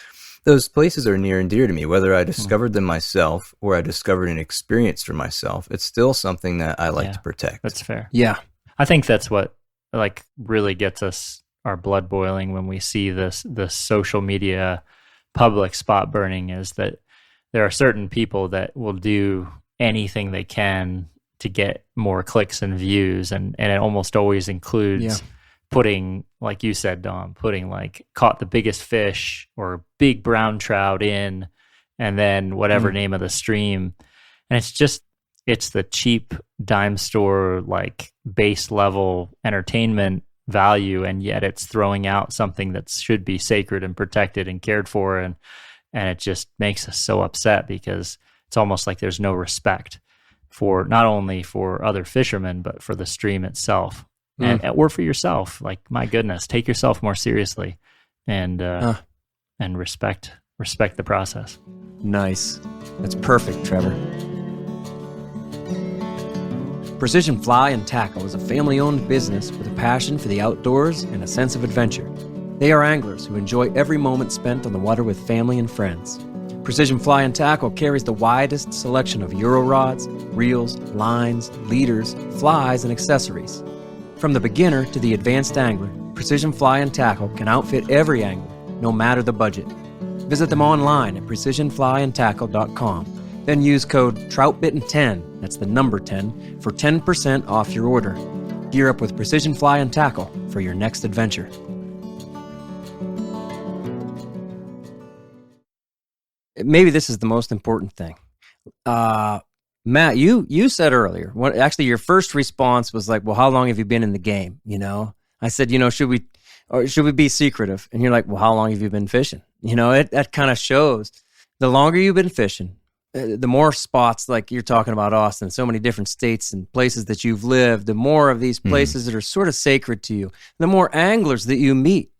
those places are near and dear to me, whether I discovered them myself or I discovered an experience for myself. It's still something that I like to protect. That's fair. Yeah. I think that's what like really gets us our blood boiling when we see this social media public spot burning, is that there are certain people that will do anything they can to get more clicks and views, and it almost always includes putting, like you said, Dom, putting like caught the biggest fish or big brown trout in, and then whatever name of the stream. And it's the cheap dime store, like base level entertainment value, and yet it's throwing out something that should be sacred and protected and cared for, and it just makes us so upset, because it's almost like there's no respect for not only for other fishermen but for the stream itself, and or for yourself. Like, my goodness, take yourself more seriously, and respect the process. Nice. That's perfect, Trevor. Precision Fly and Tackle is a family-owned business with a passion for the outdoors and a sense of adventure. They are anglers who enjoy every moment spent on the water with family and friends. Precision Fly and Tackle carries the widest selection of Euro rods, reels, lines, leaders, flies, and accessories. From the beginner to the advanced angler, Precision Fly and Tackle can outfit every angler, no matter the budget. Visit them online at precisionflyandtackle.com. Then use code Troutbitten10, that's the number 10, for 10% off your order. Gear up with Precision Fly and Tackle for your next adventure. Maybe this is the most important thing. Matt, you said earlier, actually your first response was like, well, how long have you been in the game? You know, I said, should we be secretive? And you're like, well, how long have you been fishing? That kind of shows. The longer you've been fishing, the more spots, like you're talking about Austin, so many different states and places that you've lived, the more of these places that are sort of sacred to you, the more anglers that you meet,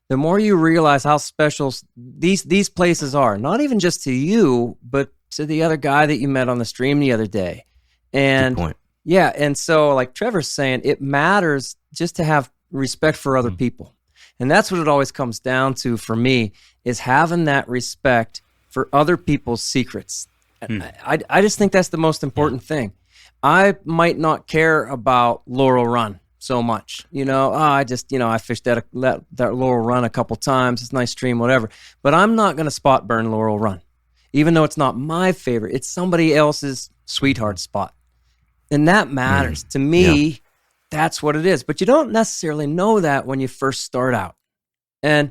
the more you realize how special these places are, not even just to you, but to the other guy that you met on the stream the other day. And good point. Yeah, and so like Trevor's saying, it matters just to have respect for other people. And that's what it always comes down to for me, is having that respect for other people's secrets. I just think that's the most important thing. I might not care about Laurel Run so much. I fished that Laurel Run a couple times. It's a nice stream, whatever. But I'm not going to spot burn Laurel Run. Even though it's not my favorite, it's somebody else's sweetheart spot. And that matters. To me, that's what it is. But you don't necessarily know that when you first start out. And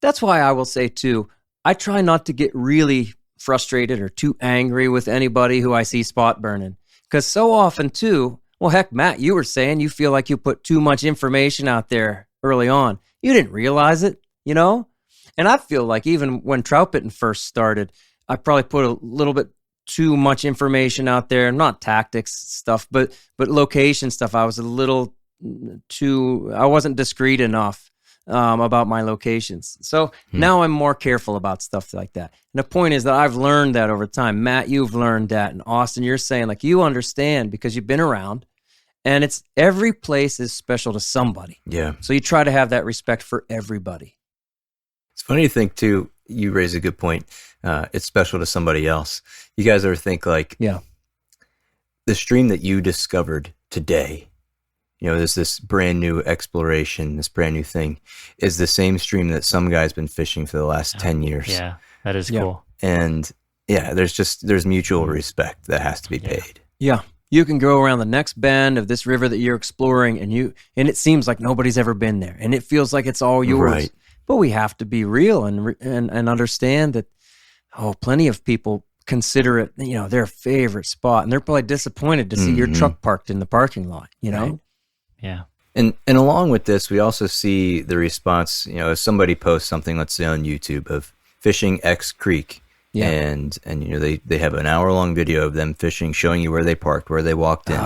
that's why I will say, too, I try not to get really frustrated or too angry with anybody who I see spot burning. Because so often, too, well, heck, Matt, you were saying you feel like you put too much information out there early on. You didn't realize it, And I feel like even when Troutbitten first started, I probably put a little bit too much information out there, not tactics stuff, but location stuff. I was a little I wasn't discreet enough about my locations. So now I'm more careful about stuff like that. And the point is that I've learned that over time. Matt, you've learned that. And Austin, you're saying like you understand because you've been around, and it's every place is special to somebody. Yeah. So you try to have that respect for everybody. It's funny to think too, you raise a good point. It's special to somebody else. You guys ever think like, the stream that you discovered today, there's this brand new exploration, this brand new thing, is the same stream that some guy's been fishing for the last 10 years. Yeah, that is cool. And there's mutual respect that has to be paid. Yeah. You can go around the next bend of this river that you're exploring, and it seems like nobody's ever been there, and it feels like it's all yours. Right. But we have to be real and understand that, plenty of people consider it, their favorite spot, and they're probably disappointed to see your truck parked in the parking lot, Right. Yeah. And along with this, we also see the response, if somebody posts something, let's say on YouTube, of fishing X creek, and they have an hour-long video of them fishing, showing you where they parked, where they walked in.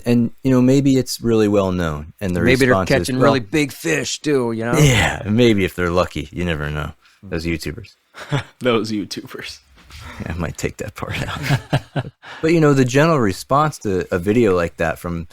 And maybe it's really well known, and the maybe response they're catching really big fish too, Yeah, maybe if they're lucky, you never know. Those YouTubers. Those YouTubers. I might take that part out. But the general response to a video like that from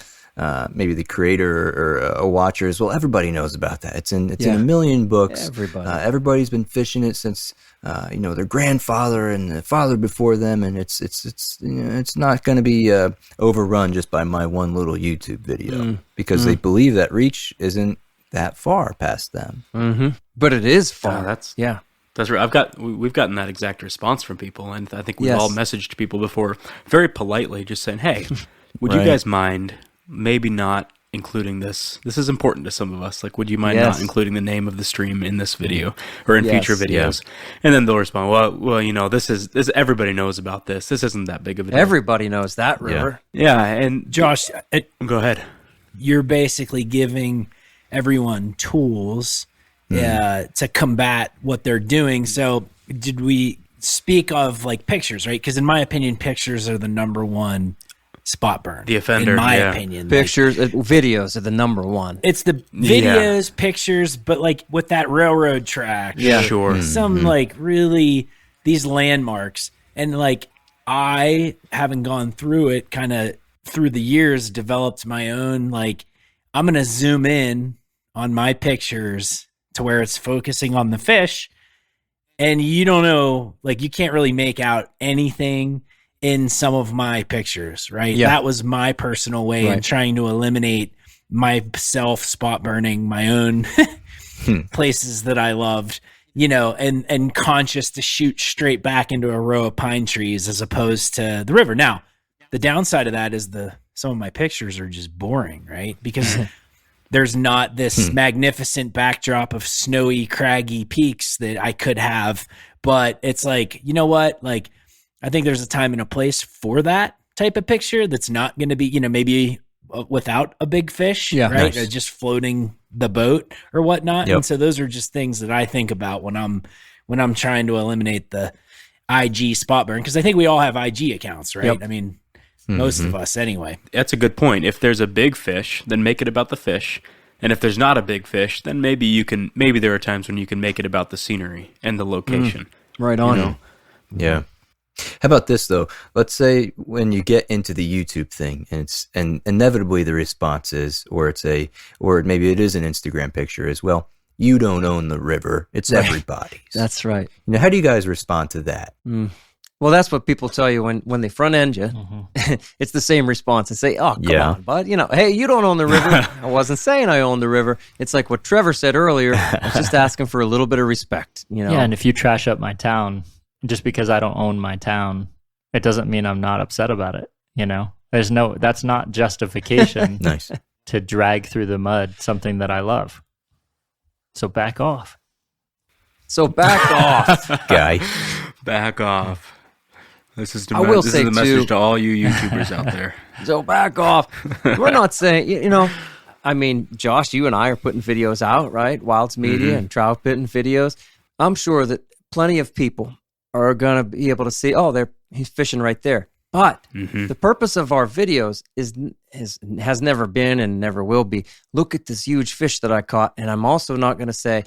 maybe the creator or a watcher is, well, everybody knows about that. It's in a million books. Everybody's been fishing it since their grandfather and the father before them, and it's not going to be overrun just by my one little YouTube video because they believe that reach isn't that far past them. Mm-hmm. But it is far. That's right. We've gotten that exact response from people, and I think we've all messaged people before, very politely, just saying, "Hey, would you guys mind maybe not including this? This is important to some of us. Like, would you mind not including the name of the stream in this video or in future videos?" And then they'll respond, "Well, this everybody knows about this. This isn't that big of a deal." Everybody knows that river. Yeah, and Josh, go ahead. You're basically giving everyone tools to combat what they're doing. So did we speak of like pictures, right? Because in my opinion, pictures are the number one spot burn. The offender, in my opinion. Pictures, videos are the number one. It's the videos, pictures, but like with that railroad track. Yeah, sure. Some like really these landmarks. And like I, having gone through it kind of through the years, developed my own, like, I'm going to zoom in on my pictures to where it's focusing on the fish, and you don't know, like, you can't really make out anything in some of my pictures, right? Yeah. That was my personal way in trying to eliminate myself spot burning my own places that I loved, and conscious to shoot straight back into a row of pine trees as opposed to the river. Now, the downside of that is some of my pictures are just boring, right? Because there's not this magnificent backdrop of snowy, craggy peaks that I could have. But it's like, you know what? Like, I think there's a time and a place for that type of picture that's not going to be, maybe without a big fish, right? Nice. Or just floating the boat or whatnot. And so those are just things that I think about when I'm trying to eliminate the IG spot burn. Because I think we all have IG accounts, right? I mean, most of us anyway. That's a good point. If there's a big fish, then make it about the fish. And if there's not a big fish, then maybe there are times when you can make it about the scenery and the location. Right on. Yeah. How about this though? Let's say when you get into the YouTube thing, and inevitably the response is, or maybe it is an Instagram picture as well. You don't own the river; it's everybody's. That's right. How do you guys respond to that? Well, that's what people tell you when they front end you. It's the same response. They say, "Oh, come on, bud. Hey, you don't own the river." I wasn't saying I own the river. It's like what Trevor said earlier. I was just asking for a little bit of respect. Yeah, and if you trash up my town, just because I don't own my town, it doesn't mean I'm not upset about it. That's not justification to drag through the mud something that I love. So back off. Guy. Back off. This is the message to all you YouTubers out there. So back off. We're not saying, I mean, Josh, you and I are putting videos out, right? Wilds Media and Troutbitten videos. I'm sure that plenty of people are going to be able to see, he's fishing right there. But the purpose of our videos has never been and never will be, look at this huge fish that I caught. And I'm also not going to say,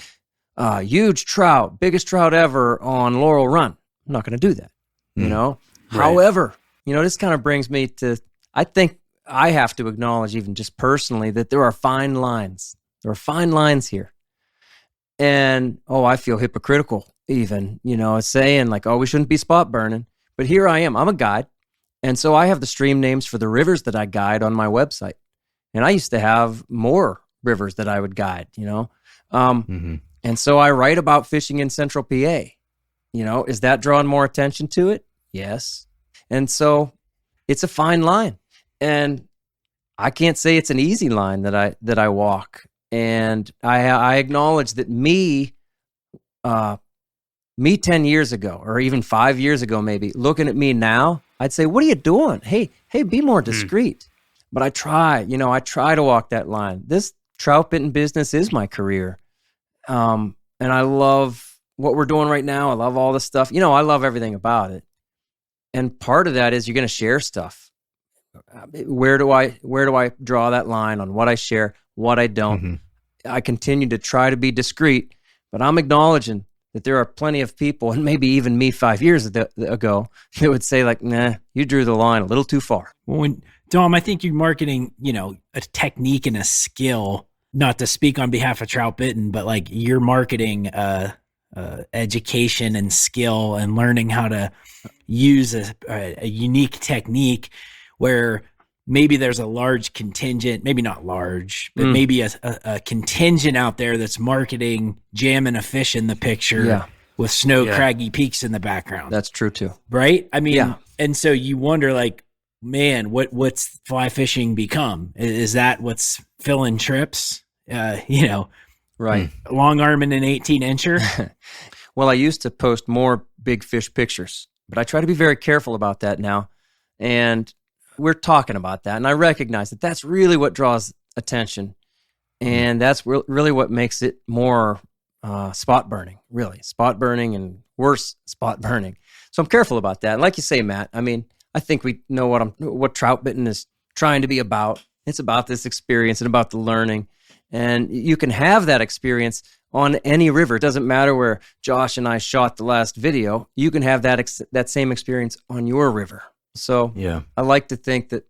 huge trout, biggest trout ever on Laurel Run. I'm not going to do that, Right. However, this kind of brings me to, I think I have to acknowledge even just personally that there are fine lines. There are fine lines here. And, I feel hypocritical even, saying like, we shouldn't be spot burning. But here I am. I'm a guide. And so I have the stream names for the rivers that I guide on my website. And I used to have more rivers that I would guide, And so I write about fishing in Central PA. Is that drawing more attention to it? Yes. And so it's a fine line. And I can't say it's an easy line that I walk. And I acknowledge that me 10 years ago, or even 5 years ago, maybe looking at me now, I'd say, what are you doing? Hey, be more discreet. But I try to walk that line. This Troutbitten business is my career. And I love what we're doing right now. I love all this stuff. I love everything about it. And part of that is you're going to share stuff. Where do I draw that line on what I share, what I don't? I continue to try to be discreet, but I'm acknowledging that there are plenty of people, and maybe even me 5 years ago, that would say like, nah, you drew the line a little too far. Dom, I think you're marketing, a technique and a skill, not to speak on behalf of Troutbitten, but like you're marketing education and skill and learning how to use a unique technique where maybe there's a large contingent, maybe not large, but maybe a contingent out there that's marketing jamming a fish in the picture with snow craggy peaks in the background. That's true too. Right? I mean, and so you wonder like, man, what's fly fishing become? Is that what's filling trips? Right. Long arm and an 18-incher. Well, I used to post more big fish pictures, but I try to be very careful about that now. And we're talking about that. And I recognize that that's really what draws attention. And that's really what makes it more spot burning, really. Spot burning and worse spot burning. So I'm careful about that. And like you say, Matt, I mean, I think we know what Troutbitten is trying to be about. It's about this experience and about the learning. And you can have that experience on any river. It doesn't matter where Josh and I shot the last video. You can have that same experience on your river. So I like to think that,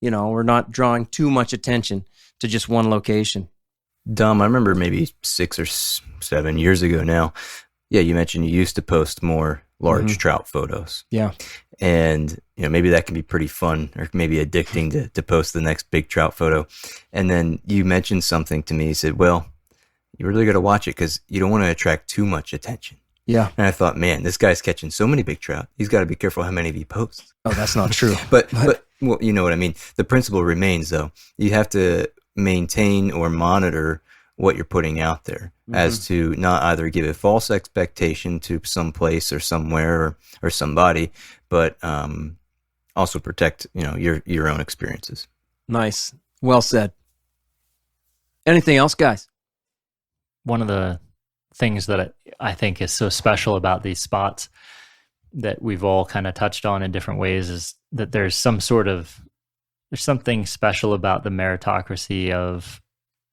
we're not drawing too much attention to just one location. Dom, I remember maybe 6 or 7 years ago now. Yeah, you mentioned you used to post more large trout photos. Yeah. And, maybe that can be pretty fun or maybe addicting to post the next big trout photo. And then you mentioned something to me. You said, well, you really got to watch it because you don't want to attract too much attention. Yeah. And I thought, man, this guy's catching so many big trout. He's got to be careful how many of he posts. Oh, that's not true. but well, you know what I mean? The principle remains, though. You have to maintain or monitor what you're putting out there as to not either give a false expectation to some place or somewhere or somebody, but also protect, your own experiences. Nice. Well said. Anything else, guys? One of the things that I think is so special about these spots that we've all kind of touched on in different ways is that there's something special about the meritocracy of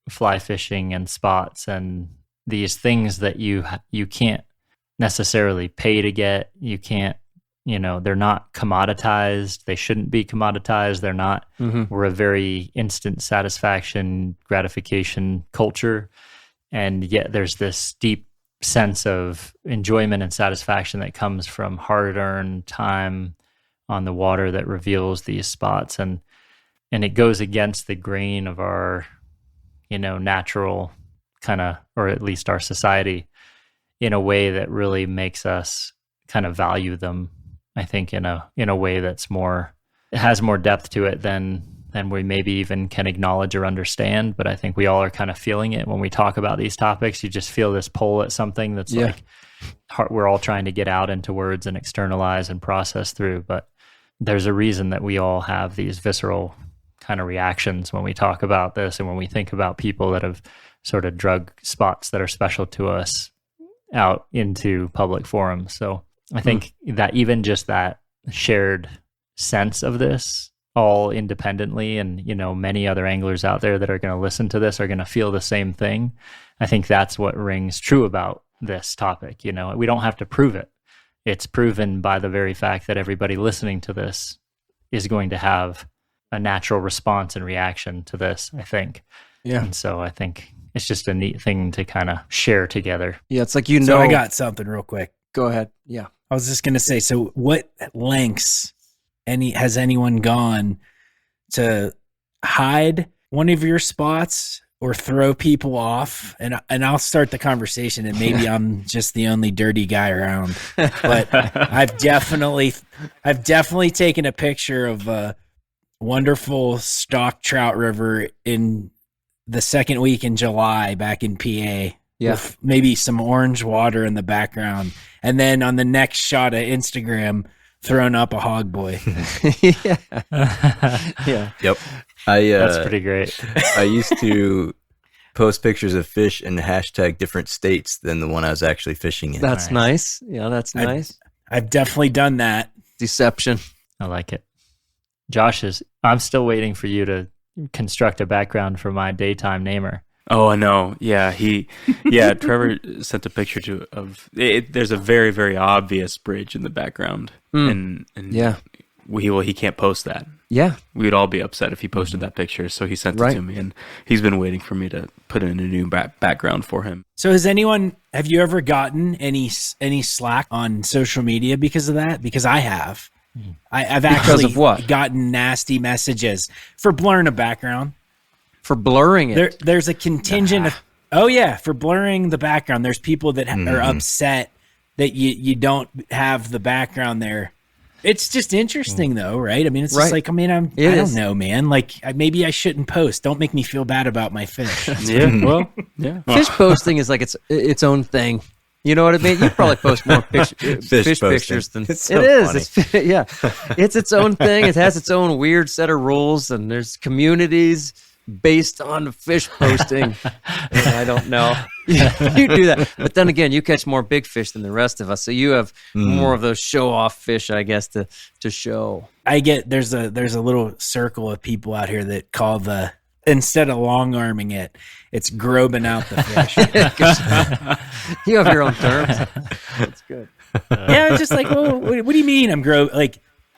fly fishing and spots and these things that you can't necessarily pay to get. You can't, they're not commoditized. They shouldn't be commoditized. They're not. We're a very instant satisfaction, gratification culture. And yet there's this deep sense of enjoyment and satisfaction that comes from hard-earned time on the water that reveals these spots. And it goes against the grain of our, natural kind of, or at least our society, in a way that really makes us kind of value them, I think, in a way that's it has more depth to it than we maybe even can acknowledge or understand. But I think we all are kind of feeling it when we talk about these topics. You just feel this pull at something that's like we're all trying to get out into words and externalize and process through. But there's a reason that we all have these visceral kind of reactions when we talk about this and when we think about people that have sort of drug spots that are special to us out into public forums. So I think that even just that shared sense of this, all independently, and many other anglers out there that are going to listen to this are going to feel the same thing. I think that's what rings true about this topic. We don't have to prove it. It's proven by the very fact that everybody listening to this is going to have a natural response and reaction to this, I think. Yeah. And so I think it's just a neat thing to kind of share together. Yeah, it's like So I got something real quick. Go ahead. Yeah. I was just going to say, so what lengths has anyone gone to hide one of your spots or throw people off? And I'll start the conversation, and maybe I'm just the only dirty guy around, but I've definitely taken a picture of a wonderful stock trout river in the second week in July back in PA. With maybe some orange water in the background. And then on the next shot of Instagram, throwing up a hog boy. Yeah. Yep. That's pretty great. I used to post pictures of fish and hashtag different states than the one I was actually fishing in. That's nice. Yeah, that's nice. I've definitely done that. Deception. I like it. Josh, I'm still waiting for you to construct a background for my daytime namer. Oh, I know. Yeah, Trevor sent a picture of it. There's a very, very obvious bridge in the background, and yeah, he can't post that. Yeah, We'd all be upset if he posted that picture, so he sent it to me, and he's been waiting for me to put in a new background for him. So have you ever gotten any slack on social media because of that? Because I have. I've actually gotten nasty messages for blurring a background. For blurring it? There's a contingent of, for blurring the background. There's people that are upset that you don't have the background there. It's just interesting though, right? I mean, it's just like, I don't know, man. Like maybe I shouldn't post. Don't make me feel bad about my fish. Fish posting is like its own thing. You know what I mean? You probably post more fish pictures than it's so funny. It's its own thing. It has its own weird set of rules, and there's communities based on fish posting. And I don't know. You do that, but then again, you catch more big fish than the rest of us, so you have more of those show-off fish, I guess, to show. I get there's a little circle of people out here that call instead of long arming it's grobing out the fish. You have your own terms. That's good. Yeah, it's just like, well, what do you mean I'm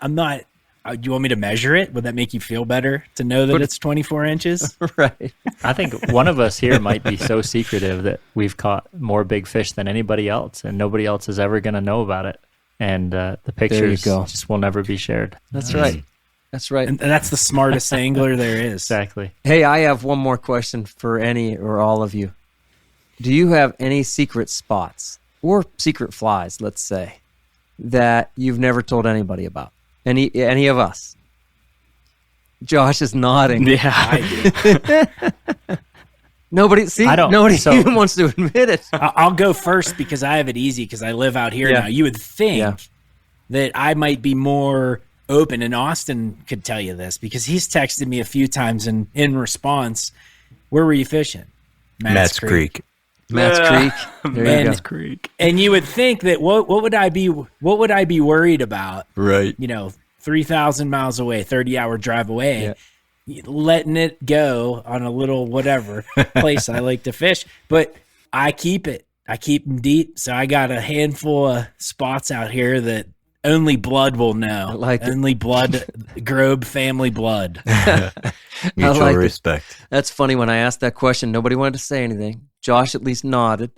I'm not. Do you want me to measure it? Would that make you feel better to know that it's 24 inches? Right. I think one of us here might be so secretive that we've caught more big fish than anybody else, and nobody else is ever going to know about it. And the pictures just will never be shared. That's right. That's right. And that's the smartest angler there is. Exactly. Hey, I have one more question for any or all of you. Do you have any secret spots or secret flies, let's say, that you've never told anybody about? Any of us? Josh is nodding. Yeah, I do. Nobody even wants to admit it. I'll go first because I have it easy because I live out here now. You would think that I might be more open, and Austin could tell you this because he's texted me a few times and in response, where were you fishing? Matt's Creek. Matt's Creek. There you go. Creek. And you would think that what would I be worried about? Right. 3,000 miles away, 30-hour drive away, letting it go on a little whatever place I like to fish. But I keep it. I keep them deep. So I got a handful of spots out here that only blood will know. Only blood, Grobe family blood. Mutual respect. That's funny. When I asked that question, nobody wanted to say anything. Josh at least nodded.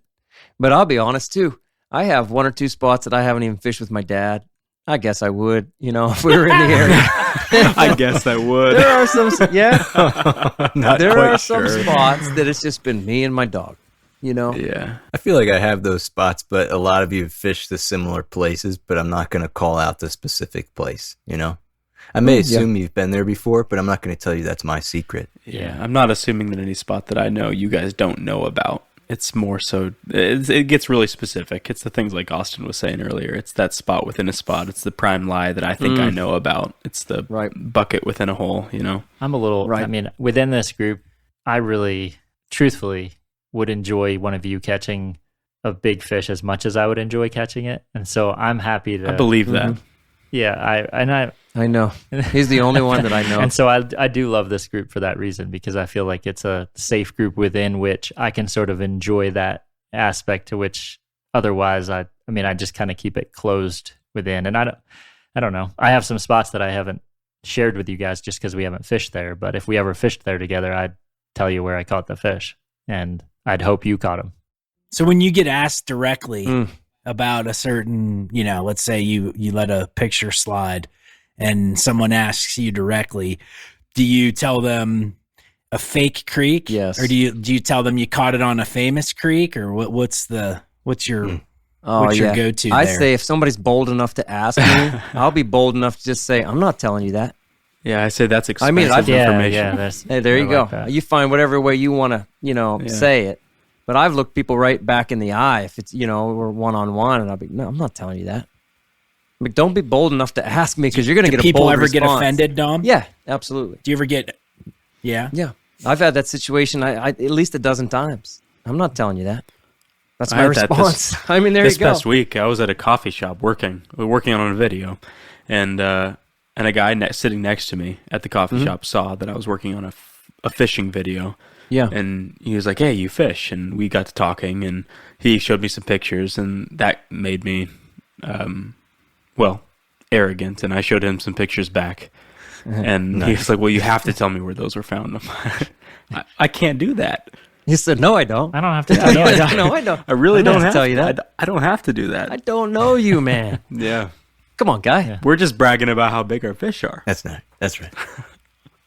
But I'll be honest too. I have one or two spots that I haven't even fished with my dad. I guess I would, if we were in the area. I guess I would. There are some, there are sure. some spots that it's just been me and my dog. Yeah. I feel like I have those spots, but a lot of you have fished the similar places, but I'm not going to call out the specific place, I may assume you've been there before, but I'm not going to tell you that's my secret. Yeah, I'm not assuming that any spot that I know you guys don't know about. It's more so, it gets really specific. It's the things like Austin was saying earlier. It's that spot within a spot. It's the prime lie that I think I know about. It's the bucket within a hole, I'm a little, within this group, I really, truthfully, would enjoy one of you catching a big fish as much as I would enjoy catching it. And so I'm happy to... I believe that. Yeah, I know. He's the only one that I know. And so I do love this group for that reason, because I feel like it's a safe group within which I can sort of enjoy that aspect to which otherwise I just kind of keep it closed within. And I don't know. I have some spots that I haven't shared with you guys just because we haven't fished there. But if we ever fished there together, I'd tell you where I caught the fish, and I'd hope you caught them. So when you get asked directly about a certain, let's say you let a picture slide and someone asks you directly, do you tell them a fake creek? Yes. Or do you tell them you caught it on a famous creek, or what's your go-to I there? say if somebody's bold enough to ask me, I'll be bold enough to just say, I'm not telling you that. Yeah, I say that's expensive information. Yeah, hey, there you go. Like you find whatever way you want to, say it. But I've looked people right back in the eye if it's, we're one-on-one, and I'll be, no, I'm not telling you that. Don't be bold enough to ask me, because you're going to get a bold response. People ever get offended, Dom? Yeah, absolutely. Do you ever get, yeah? Yeah. I've had that situation at least a dozen times. I'm not telling you that. That's my response. There you go. This past week, I was at a coffee shop working on a video, and a guy sitting next to me at the coffee shop saw that I was working on a fishing video, Yeah. And he was like, "Hey, you fish," and we got to talking, and he showed me some pictures, and that made me, arrogant, and I showed him some pictures back, and he was like, "Well, you have to tell me where those were found." I can't do that. You said, "No, I don't." I don't have to tell you. No, I don't. I really don't have to tell you that. I don't have to do that. I don't know you, man. Yeah. Come on, guy. Yeah. We're just bragging about how big our fish are. That's right.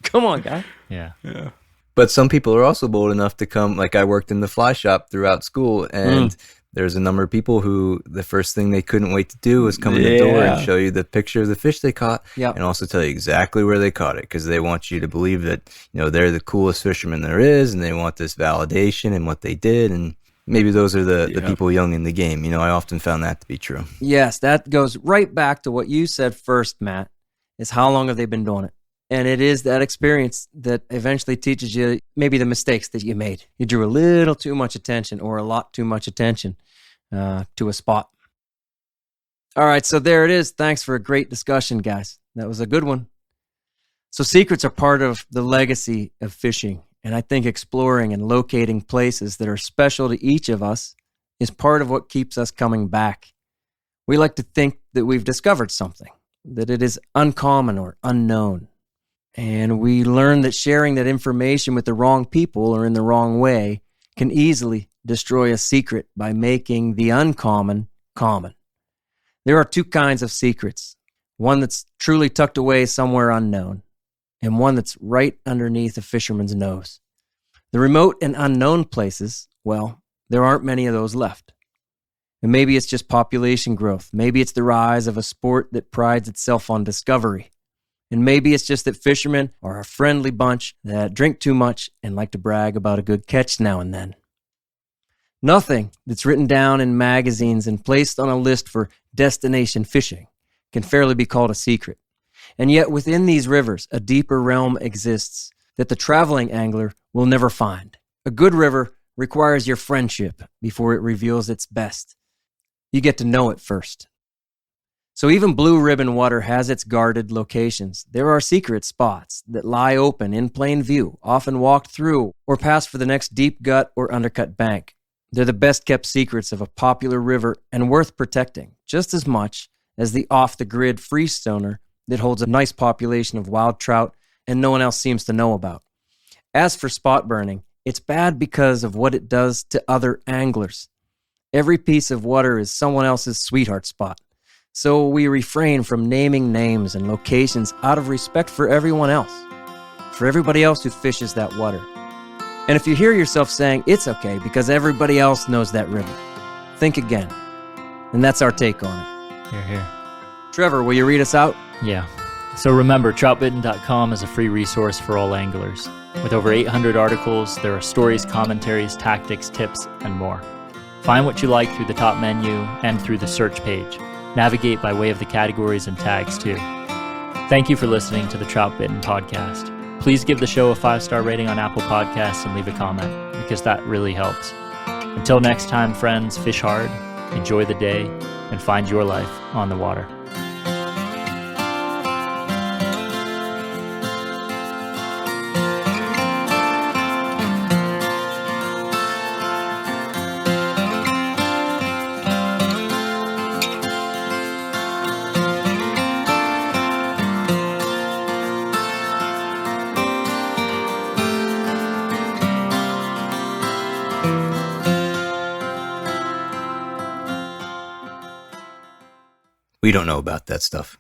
Come on, guy. Yeah. Yeah. But some people are also bold enough to come. Like I worked in the fly shop throughout school, and there's a number of people who the first thing they couldn't wait to do was come in the door and show you the picture of the fish they caught, and also tell you exactly where they caught it, because they want you to believe that they're the coolest fisherman there is, and they want this validation in what they did. And maybe those are the people young in the game. I often found that to be true. Yes, that goes right back to what you said first, Matt, is how long have they been doing it? And it is that experience that eventually teaches you maybe the mistakes that you made. You drew a little too much attention or a lot too much attention to a spot. All right, so there it is. Thanks for a great discussion, guys. That was a good one. So secrets are part of the legacy of fishing. And I think exploring and locating places that are special to each of us is part of what keeps us coming back. We like to think that we've discovered something, that it is uncommon or unknown. And we learn that sharing that information with the wrong people or in the wrong way can easily destroy a secret by making the uncommon common. There are two kinds of secrets, one that's truly tucked away somewhere unknown, and one that's right underneath a fisherman's nose. The remote and unknown places, well, there aren't many of those left. And maybe it's just population growth. Maybe it's the rise of a sport that prides itself on discovery. And maybe it's just that fishermen are a friendly bunch that drink too much and like to brag about a good catch now and then. Nothing that's written down in magazines and placed on a list for destination fishing can fairly be called a secret. And yet within these rivers, a deeper realm exists that the traveling angler will never find. A good river requires your friendship before it reveals its best. You get to know it first. So even Blue Ribbon water has its guarded locations. There are secret spots that lie open in plain view, often walked through or passed for the next deep gut or undercut bank. They're the best kept secrets of a popular river and worth protecting, just as much as the off-the-grid freestoner that holds a nice population of wild trout and no one else seems to know about. As for spot burning, it's bad because of what it does to other anglers. Every piece of water is someone else's sweetheart spot. So we refrain from naming names and locations out of respect for everyone else, for everybody else who fishes that water. And if you hear yourself saying it's okay because everybody else knows that river, think again. And that's our take on it. Hear, hear. Trevor, will you read us out? Yeah. So remember, Troutbitten.com is a free resource for all anglers. With over 800 articles, there are stories, commentaries, tactics, tips, and more. Find what you like through the top menu and through the search page. Navigate by way of the categories and tags too. Thank you for listening to the Troutbitten podcast. Please give the show a 5-star rating on Apple Podcasts and leave a comment, because that really helps. Until next time, friends, fish hard, enjoy the day, and find your life on the water. We don't know about that stuff.